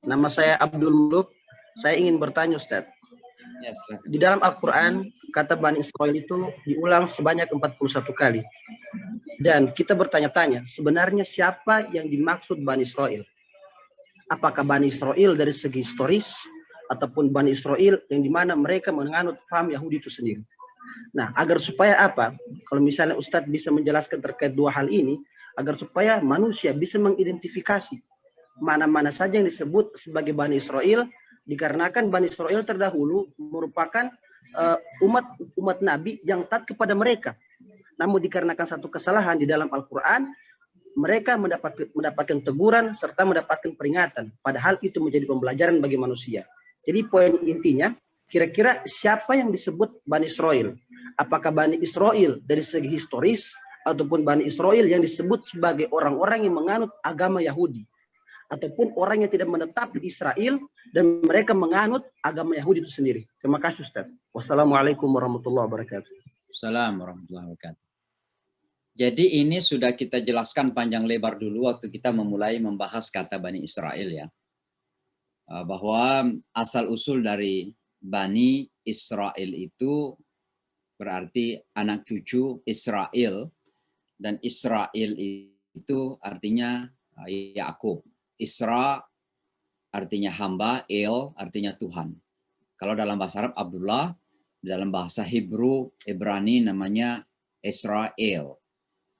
Nama saya Abdul Muluk. Saya ingin bertanya, Ustaz. Ya, di dalam Al-Quran, kata Bani Israel itu diulang sebanyak 41 kali. Dan kita bertanya-tanya, sebenarnya siapa yang dimaksud Bani Israel? Apakah Bani Israel dari segi historis, ataupun Bani Israel yang dimana mereka menganut paham Yahudi itu sendiri? Nah, agar supaya apa? Kalau misalnya Ustadz bisa menjelaskan terkait dua hal ini, agar supaya manusia bisa mengidentifikasi mana-mana saja yang disebut sebagai Bani Israel, dikarenakan Bani Israel terdahulu merupakan umat Nabi yang taat kepada mereka. Namun dikarenakan satu kesalahan di dalam Al-Quran, mereka mendapatkan teguran serta mendapatkan peringatan. Padahal itu menjadi pembelajaran bagi manusia. Jadi poin intinya, kira-kira siapa yang disebut Bani Israel? Apakah Bani Israel dari segi historis, ataupun Bani Israel yang disebut sebagai orang-orang yang menganut agama Yahudi, ataupun orang yang tidak menetap di Israel dan mereka menganut agama Yahudi itu sendiri? Terima kasih, Ustaz. Wassalamualaikum warahmatullahi wabarakatuh. Assalamualaikum warahmatullahi wabarakatuh. Jadi ini sudah kita jelaskan panjang lebar dulu waktu kita memulai membahas kata Bani Israel ya. Bahwa asal-usul dari Bani Israel itu berarti anak cucu Israel, dan Israel itu artinya Yakub. Isra artinya hamba, El artinya Tuhan. Kalau dalam bahasa Arab Abdullah, dalam bahasa Hebrew Ibrani namanya Israel.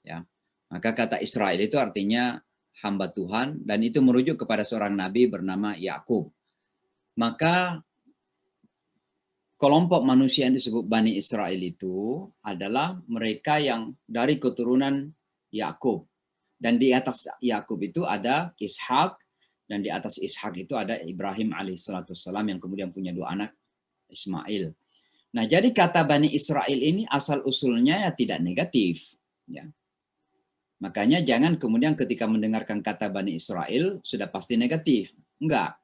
Ya. Maka kata Israel itu artinya hamba Tuhan, dan itu merujuk kepada seorang nabi bernama Yakub. Maka kelompok manusia yang disebut Bani Israel itu adalah mereka yang dari keturunan Yakub. Dan di atas Yakub itu ada Ishak, dan di atas Ishak itu ada Ibrahim alaihissalam yang kemudian punya dua anak, Ismail. Nah, jadi kata Bani Israel ini asal usulnya ya tidak negatif. Ya. Makanya jangan kemudian ketika mendengarkan kata Bani Israel sudah pasti negatif. Enggak.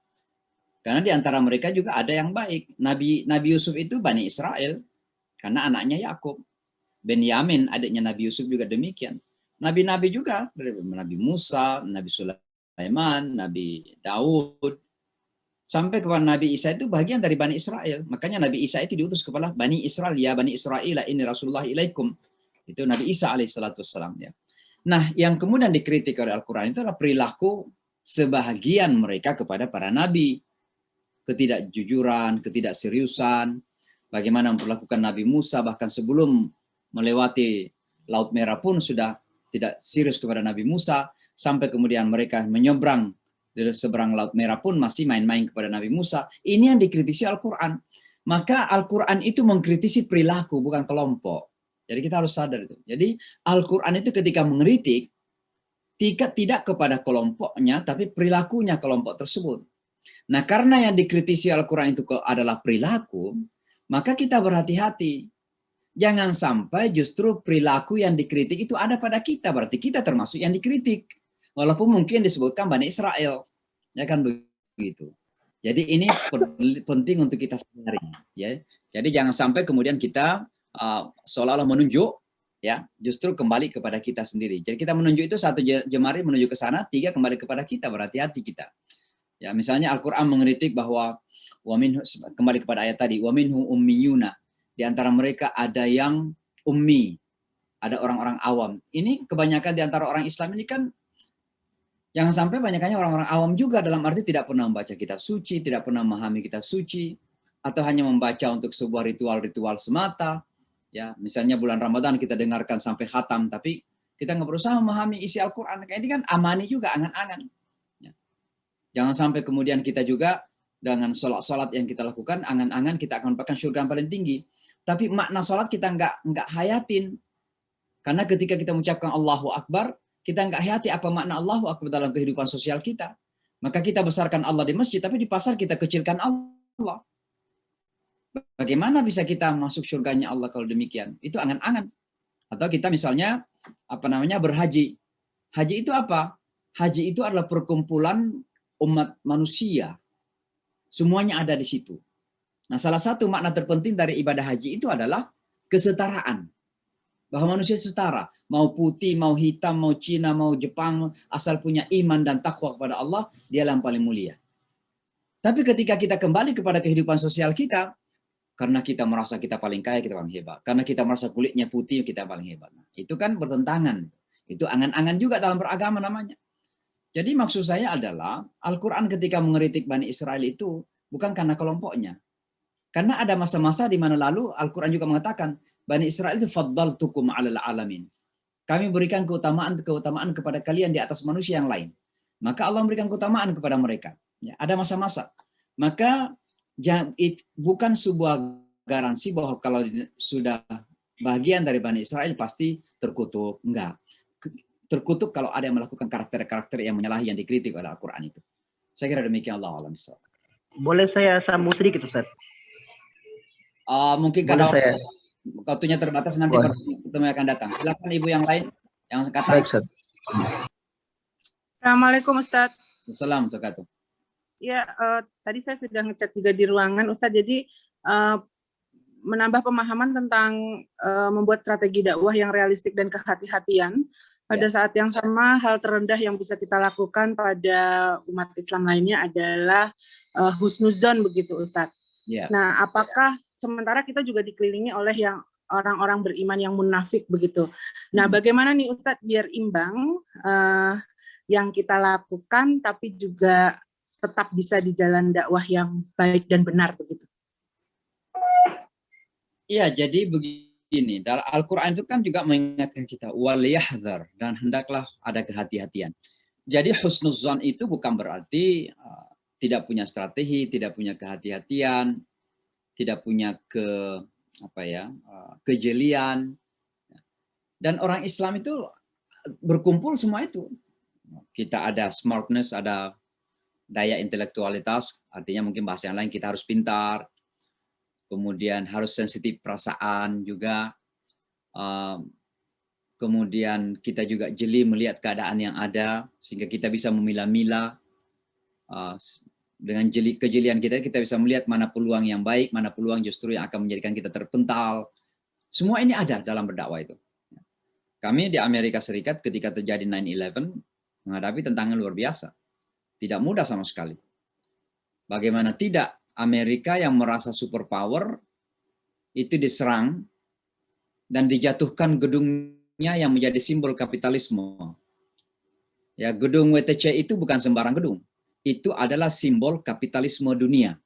Karena di antara mereka juga ada yang baik. Nabi Yusuf itu Bani Israel karena anaknya Yakub. Benyamin adiknya Nabi Yusuf juga demikian. nabi-nabi juga, dari Nabi Musa, Nabi Sulaiman, Nabi Daud, sampai kepada Nabi Isa itu bagian dari Bani Israel. Makanya Nabi Isa itu diutus kepada Bani Israel, ya Bani Israel, ini Rasulullah ilaikum. Itu Nabi Isa alaihissalatu wassalam. Ya. Nah, yang kemudian dikritik oleh Al-Quran itu adalah perilaku sebahagian mereka kepada para nabi. Ketidakjujuran, ketidakseriusan, bagaimana memperlakukan Nabi Musa, bahkan sebelum melewati Laut Merah pun sudah tidak serius kepada Nabi Musa, sampai kemudian mereka menyeberang dari seberang Laut Merah pun masih main-main kepada Nabi Musa. Ini yang dikritisi Al-Quran. Maka Al-Quran itu mengkritisi perilaku, bukan kelompok. Jadi kita harus sadar itu. Jadi Al-Quran itu ketika mengkritik, tidak kepada kelompoknya, tapi perilakunya kelompok tersebut. Nah, karena yang dikritisi Al-Quran itu adalah perilaku, maka kita berhati-hati. Jangan sampai justru perilaku yang dikritik itu ada pada kita, berarti kita termasuk yang dikritik. Walaupun mungkin disebutkan Bani Israel. Ya kan begitu. Jadi ini penting untuk kita sadari. Ya. Jadi jangan sampai kemudian kita seolah-olah menunjuk, ya, justru kembali kepada kita sendiri. Jadi kita menunjuk itu satu jemari menuju ke sana, tiga kembali kepada kita, berhati-hati kita. Ya, misalnya Al-Quran mengkritik bahwa kembali kepada ayat tadi, wa minhu ummiyuna, di antara mereka ada yang ummi, ada orang-orang awam. Ini kebanyakan di antara orang Islam ini kan, jangan sampai banyaknya orang-orang awam juga, dalam arti tidak pernah membaca kitab suci, tidak pernah memahami kitab suci, atau hanya membaca untuk sebuah ritual-ritual semata. Ya, misalnya bulan Ramadan kita dengarkan sampai khatam, tapi kita nggak berusaha memahami isi Al-Quran. Kayak ini kan amani juga, angan-angan. Jangan sampai kemudian kita juga dengan sholat-sholat yang kita lakukan, angan-angan kita akan mendapatkan surga yang paling tinggi. Tapi makna sholat kita nggak hayatin. Karena ketika kita mengucapkan Allahu Akbar, kita nggak hayati apa makna Allahu Akbar dalam kehidupan sosial kita. Maka kita besarkan Allah di masjid, tapi di pasar kita kecilkan Allah. Bagaimana bisa kita masuk surganya Allah kalau demikian? Itu angan-angan. Atau kita misalnya berhaji. Haji itu apa? Haji itu adalah perkumpulan umat manusia. Semuanya ada di situ. Nah, salah satu makna terpenting dari ibadah haji itu adalah kesetaraan. Bahwa manusia setara. Mau putih, mau hitam, mau Cina, mau Jepang, asal punya iman dan takwa kepada Allah, dialah yang paling mulia. Tapi ketika kita kembali kepada kehidupan sosial kita, karena kita merasa kita paling kaya, kita paling hebat. Karena kita merasa kulitnya putih, kita paling hebat. Nah, itu kan bertentangan. Itu angan-angan juga dalam beragama namanya. Jadi maksud saya adalah Al-Quran ketika mengkritik Bani Israel itu bukan karena kelompoknya. Karena ada masa-masa di mana lalu Al-Quran juga mengatakan Bani Israel itu faddaltukum 'alal alamin. Kami berikan keutamaan kepada kalian di atas manusia yang lain. Maka Allah memberikan keutamaan kepada mereka. Ya, ada masa-masa. Maka bukan sebuah garansi bahwa kalau sudah bagian dari Bani Israel pasti terkutuk. Enggak. Terkutuk kalau ada yang melakukan karakter-karakter yang menyalahi yang dikritik oleh Al-Quran itu. Saya kira demikian, Allah alam. Boleh saya sambung sedikit, Ustaz? Mungkin kalau waktunya terbatas nanti ketemu akan datang. Silakan ibu yang lain yang kata. Baik, Ustaz. Assalamualaikum, Ustaz. Assalamualaikum. Ya, tadi saya sudah ngechat juga di ruangan, Ustaz. Jadi menambah pemahaman tentang membuat strategi dakwah yang realistik dan kehati-hatian. Pada saat yang sama, hal terendah yang bisa kita lakukan pada umat Islam lainnya adalah husnuzon begitu, Ustadz. Nah, apakah sementara kita juga dikelilingi oleh yang orang-orang beriman yang munafik begitu. Nah, bagaimana nih Ustadz biar imbang yang kita lakukan, tapi juga tetap bisa di jalan dakwah yang baik dan benar begitu? Iya, jadi begini. Dalam Al-Quran itu kan juga mengingatkan kita waliyahdhar, dan hendaklah ada kehati-hatian. Jadi husnuzan itu bukan berarti tidak punya strategi, tidak punya kehati-hatian, tidak punya kejelian. Dan orang Islam itu berkumpul semua itu. Kita ada smartness, ada daya intelektualitas, artinya mungkin bahasa yang lain kita harus pintar. Kemudian harus sensitif perasaan juga. Kemudian kita juga jeli melihat keadaan yang ada, sehingga kita bisa memilah-milah. Dengan kejelian kita bisa melihat mana peluang yang baik, mana peluang justru yang akan menjadikan kita terpental. Semua ini ada dalam berdakwah itu. Kami di Amerika Serikat ketika terjadi 9/11 menghadapi tantangan luar biasa. Tidak mudah sama sekali. Bagaimana tidak, Amerika yang merasa superpower itu diserang dan dijatuhkan gedungnya yang menjadi simbol kapitalisme. Ya, gedung WTC itu bukan sembarang gedung. Itu adalah simbol kapitalisme dunia.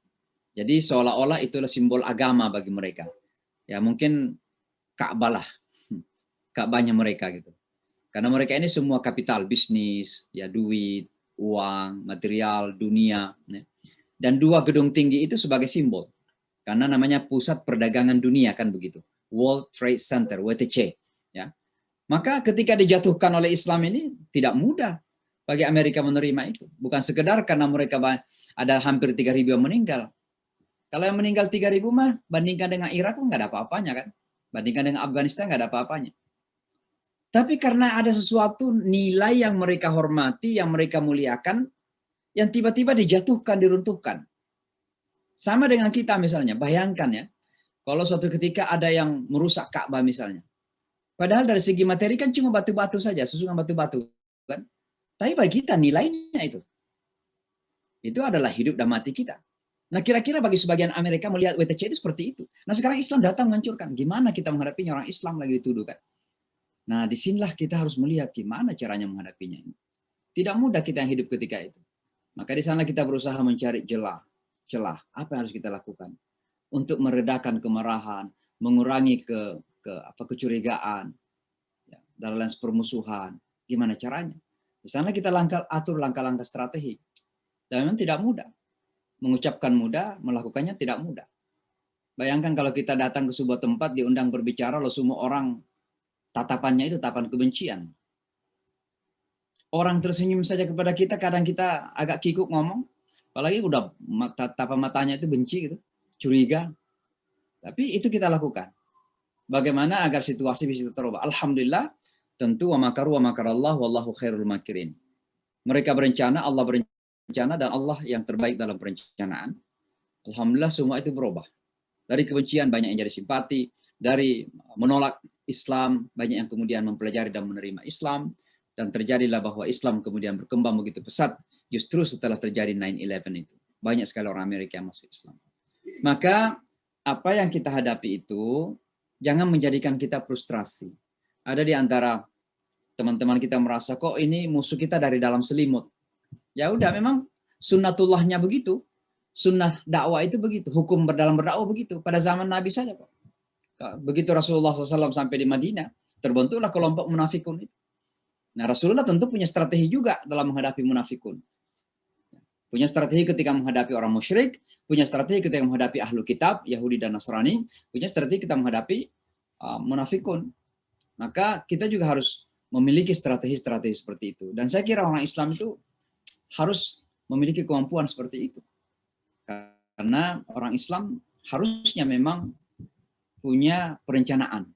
Jadi seolah-olah itulah simbol agama bagi mereka. Ya mungkin Ka'bah lah. Ka'bahnya mereka gitu. Karena mereka ini semua kapital, bisnis, ya duit, uang, material, dunia. Ya. Dan dua gedung tinggi itu sebagai simbol. Karena namanya pusat perdagangan dunia kan begitu. World Trade Center, WTC. Ya. Maka ketika dijatuhkan oleh Islam ini tidak mudah bagi Amerika menerima itu. Bukan sekedar karena mereka ada hampir 3.000 yang meninggal. Kalau yang meninggal 3.000 mah bandingkan dengan Irak nggak ada apa-apanya kan. Bandingkan dengan Afghanistan nggak ada apa-apanya. Tapi karena ada sesuatu nilai yang mereka hormati, yang mereka muliakan, yang tiba-tiba dijatuhkan, diruntuhkan. Sama dengan kita misalnya, bayangkan ya, kalau suatu ketika ada yang merusak Ka'bah misalnya. Padahal dari segi materi kan cuma batu-batu saja, susunan batu-batu kan. Tapi bagi kita nilainya itu adalah hidup dan mati kita. Nah kira-kira bagi sebagian Amerika melihat WTC itu seperti itu. Nah sekarang Islam datang menghancurkan. Gimana kita menghadapinya, orang Islam lagi dituduh kan. Nah disinilah kita harus melihat gimana caranya menghadapinya. Tidak mudah kita yang hidup ketika itu. Maka di sana kita berusaha mencari celah. Apa yang harus kita lakukan untuk meredakan kemarahan, mengurangi kecurigaan, ya, dalam permusuhan. Gimana caranya? Di sana kita atur langkah-langkah strategi. Dan memang tidak mudah. Mengucapkan mudah, melakukannya tidak mudah. Bayangkan kalau kita datang ke sebuah tempat, diundang berbicara, lalu semua orang tatapannya itu tatapan kebencian. Orang tersenyum saja kepada kita, kadang kita agak kikuk ngomong, apalagi udah tatapan matanya itu benci gitu, curiga. Tapi itu kita lakukan. Bagaimana agar situasi bisa terubah? Alhamdulillah, tentu wa makaru wa makarallah wallahu khairul makirin. Mereka berencana, Allah berencana, dan Allah yang terbaik dalam perencanaan. Alhamdulillah semua itu berubah. Dari kebencian banyak yang jadi simpati, dari menolak Islam banyak yang kemudian mempelajari dan menerima Islam, dan terjadilah bahwa Islam kemudian berkembang begitu pesat justru setelah terjadi 9/11 itu. Banyak sekali orang Amerika yang masuk Islam. Maka apa yang kita hadapi itu jangan menjadikan kita frustrasi. Ada di antara teman-teman kita merasa kok ini musuh kita dari dalam selimut. Ya udah, memang sunnatullahnya begitu. Sunnah dakwah itu begitu. Hukum dalam berdakwah begitu. Pada zaman Nabi saja kok. Begitu Rasulullah SAW sampai di Madinah, terbentuklah kelompok munafikun itu. Nah Rasulullah tentu punya strategi juga dalam menghadapi munafikun. Punya strategi ketika menghadapi orang musyrik, punya strategi ketika menghadapi ahlu kitab, Yahudi dan Nasrani, punya strategi ketika menghadapi munafikun. Maka kita juga harus memiliki strategi-strategi seperti itu. Dan saya kira orang Islam itu harus memiliki kemampuan seperti itu. Karena orang Islam harusnya memang punya perencanaan.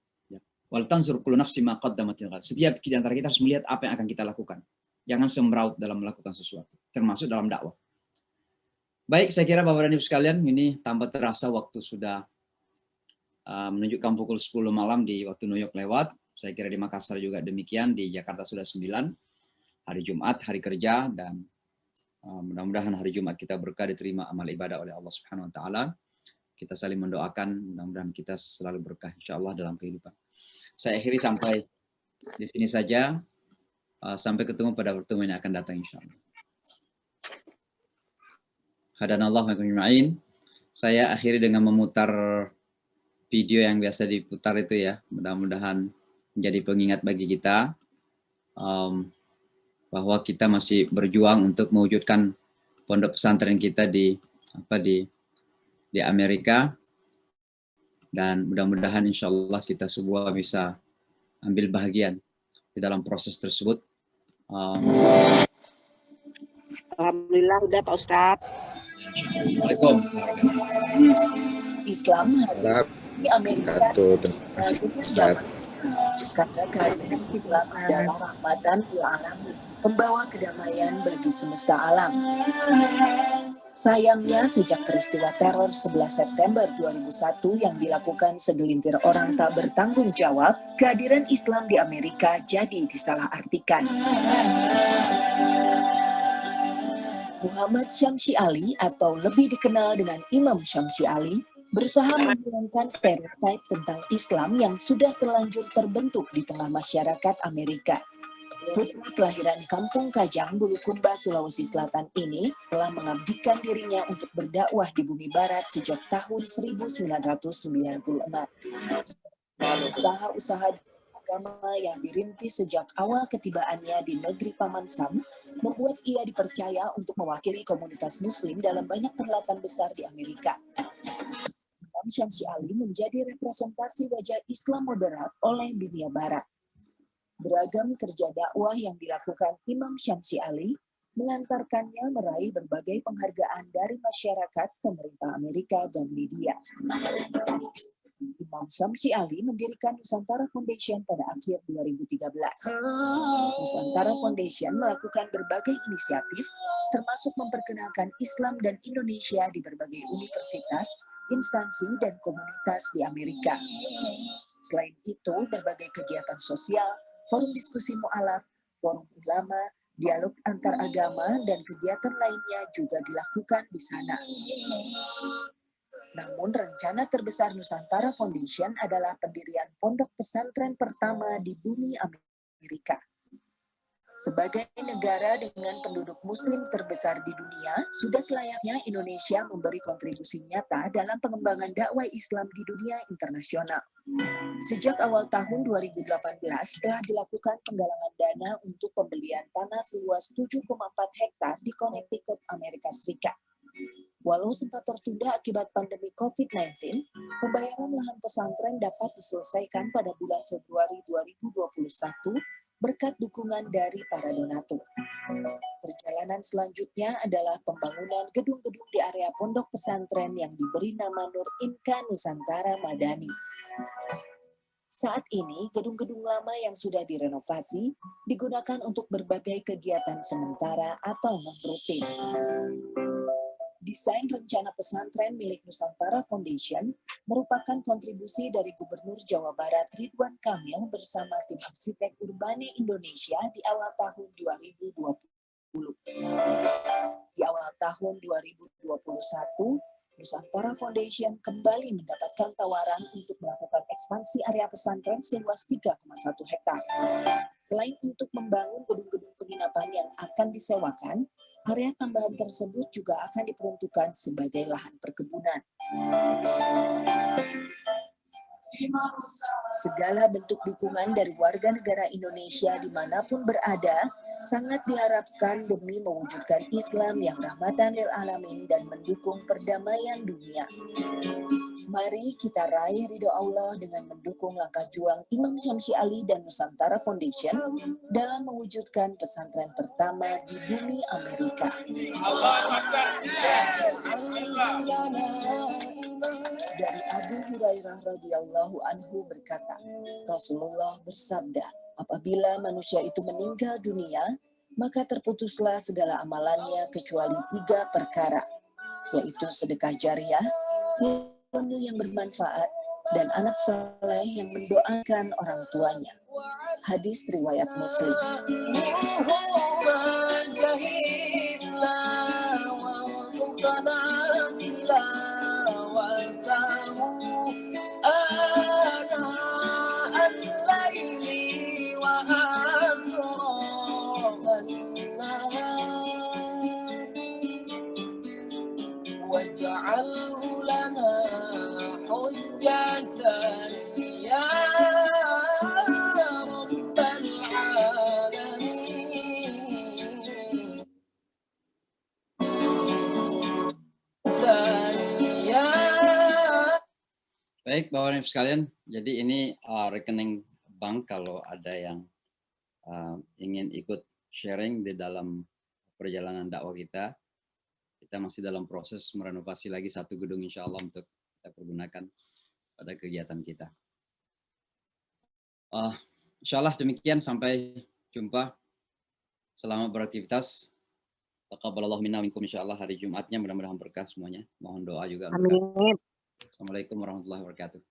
Wal tanzur kullu nafsin ma qaddamat lighad. Setiap di antara kita harus melihat apa yang akan kita lakukan. Jangan sembraut dalam melakukan sesuatu, termasuk dalam dakwah. Baik, saya kira Bapak dan Ibu sekalian, ini tanpa terasa waktu sudah menunjukkan pukul 10 malam di waktu New York lewat. Saya kira di Makassar juga demikian, di Jakarta sudah 9. Hari Jumat, hari kerja, dan mudah-mudahan hari Jumat kita berkah, diterima amal ibadah oleh Allah Subhanahu wa taala. Kita saling mendoakan, mudah-mudahan kita selalu berkah insyaallah dalam kehidupan. Saya akhiri sampai di sini saja. Sampai ketemu pada pertemuan yang akan datang insyaallah. Hadanallahu wa iyyakum. Saya akhiri dengan memutar video yang biasa diputar itu ya. Mudah-mudahan menjadi pengingat bagi kita bahwa kita masih berjuang untuk mewujudkan pondok pesantren kita di Amerika, dan mudah-mudahan insyaallah kita semua bisa ambil bahagian di dalam proses tersebut. Alhamdulillah udah Pak Ustadz. Assalamualaikum. Islam di Amerika karena kehadiran Islam adalah rahmatan lil alamin, pembawa kedamaian bagi semesta alam. Sayangnya, sejak peristiwa teror 11 September 2001 yang dilakukan segelintir orang tak bertanggung jawab, kehadiran Islam di Amerika jadi disalahartikan. Muhammad Syamsi Ali atau lebih dikenal dengan Imam Syamsi Ali berusaha menghilangkan stereotip tentang Islam yang sudah terlanjur terbentuk di tengah masyarakat Amerika. Putra kelahiran Kampung Kajang, Bulukumba, Sulawesi Selatan ini telah mengabdikan dirinya untuk berdakwah di bumi barat sejak tahun 1996. Usaha-usaha agama yang dirintis sejak awal ketibaannya di negeri Paman Sam membuat ia dipercaya untuk mewakili komunitas muslim dalam banyak perhelatan besar di Amerika. Imam Syamsi Ali menjadi representasi wajah Islam moderat oleh dunia barat. Beragam kerja dakwah yang dilakukan Imam Syamsi Ali mengantarkannya meraih berbagai penghargaan dari masyarakat, pemerintah Amerika, dan media. Imam Syamsi Ali mendirikan Nusantara Foundation pada akhir 2013. Nusantara Foundation melakukan berbagai inisiatif, termasuk memperkenalkan Islam dan Indonesia di berbagai universitas, instansi, dan komunitas di Amerika. Selain itu, berbagai kegiatan sosial, forum diskusi mu'alaf, forum ulama, dialog antar agama, dan kegiatan lainnya juga dilakukan di sana. Namun rencana terbesar Nusantara Foundation adalah pendirian pondok pesantren pertama di bumi Amerika. Sebagai negara dengan penduduk muslim terbesar di dunia, sudah selayaknya Indonesia memberi kontribusi nyata dalam pengembangan dakwah Islam di dunia internasional. Sejak awal tahun 2018 telah dilakukan penggalangan dana untuk pembelian tanah seluas 7,4 hektar di Connecticut, Amerika Serikat. Walau sempat tertunda akibat pandemi COVID-19, pembayaran lahan pesantren dapat diselesaikan pada bulan Februari 2021 berkat dukungan dari para donatur. Perjalanan selanjutnya adalah pembangunan gedung-gedung di area pondok pesantren yang diberi nama Nur Inka Nusantara Madani. Saat ini, gedung-gedung lama yang sudah direnovasi digunakan untuk berbagai kegiatan sementara atau non-rutin. Desain rencana pesantren milik Nusantara Foundation merupakan kontribusi dari Gubernur Jawa Barat Ridwan Kamil bersama tim arsitek Urbane Indonesia di awal tahun 2020. Di awal tahun 2021, Nusantara Foundation kembali mendapatkan tawaran untuk melakukan ekspansi area pesantren seluas 3,1 hektar. Selain untuk membangun gedung-gedung penginapan yang akan disewakan, area tambahan tersebut juga akan diperuntukkan sebagai lahan perkebunan. Segala bentuk dukungan dari warga negara Indonesia dimanapun berada sangat diharapkan demi mewujudkan Islam yang rahmatan lil alamin dan mendukung perdamaian dunia. Mari kita raih ridho Allah dengan mendukung langkah juang Imam Syamsi Ali dan Nusantara Foundation dalam mewujudkan pesantren pertama di bumi Amerika. Dari Abu Hurairah radhiyallahu anhu berkata, Rasulullah bersabda, apabila manusia itu meninggal dunia, maka terputuslah segala amalannya kecuali 3 perkara, yaitu sedekah jariah, ilmu yang bermanfaat, dan anak saleh yang mendoakan orang tuanya. Hadis riwayat Muslim. Baik, Bapak Ibu sekalian, jadi ini rekening bank kalau ada yang ingin ikut sharing di dalam perjalanan dakwah kita. Kita masih dalam proses merenovasi lagi 1 gedung insya Allah untuk kita pergunakan pada kegiatan kita. Insya Allah demikian, sampai jumpa. Selamat beraktivitas. Taqabbalallahu minna minkum insyaallah hari Jumatnya mudah-mudahan berkah semuanya. Mohon doa juga untuk Amin. Assalamualaikum warahmatullahi wabarakatuh.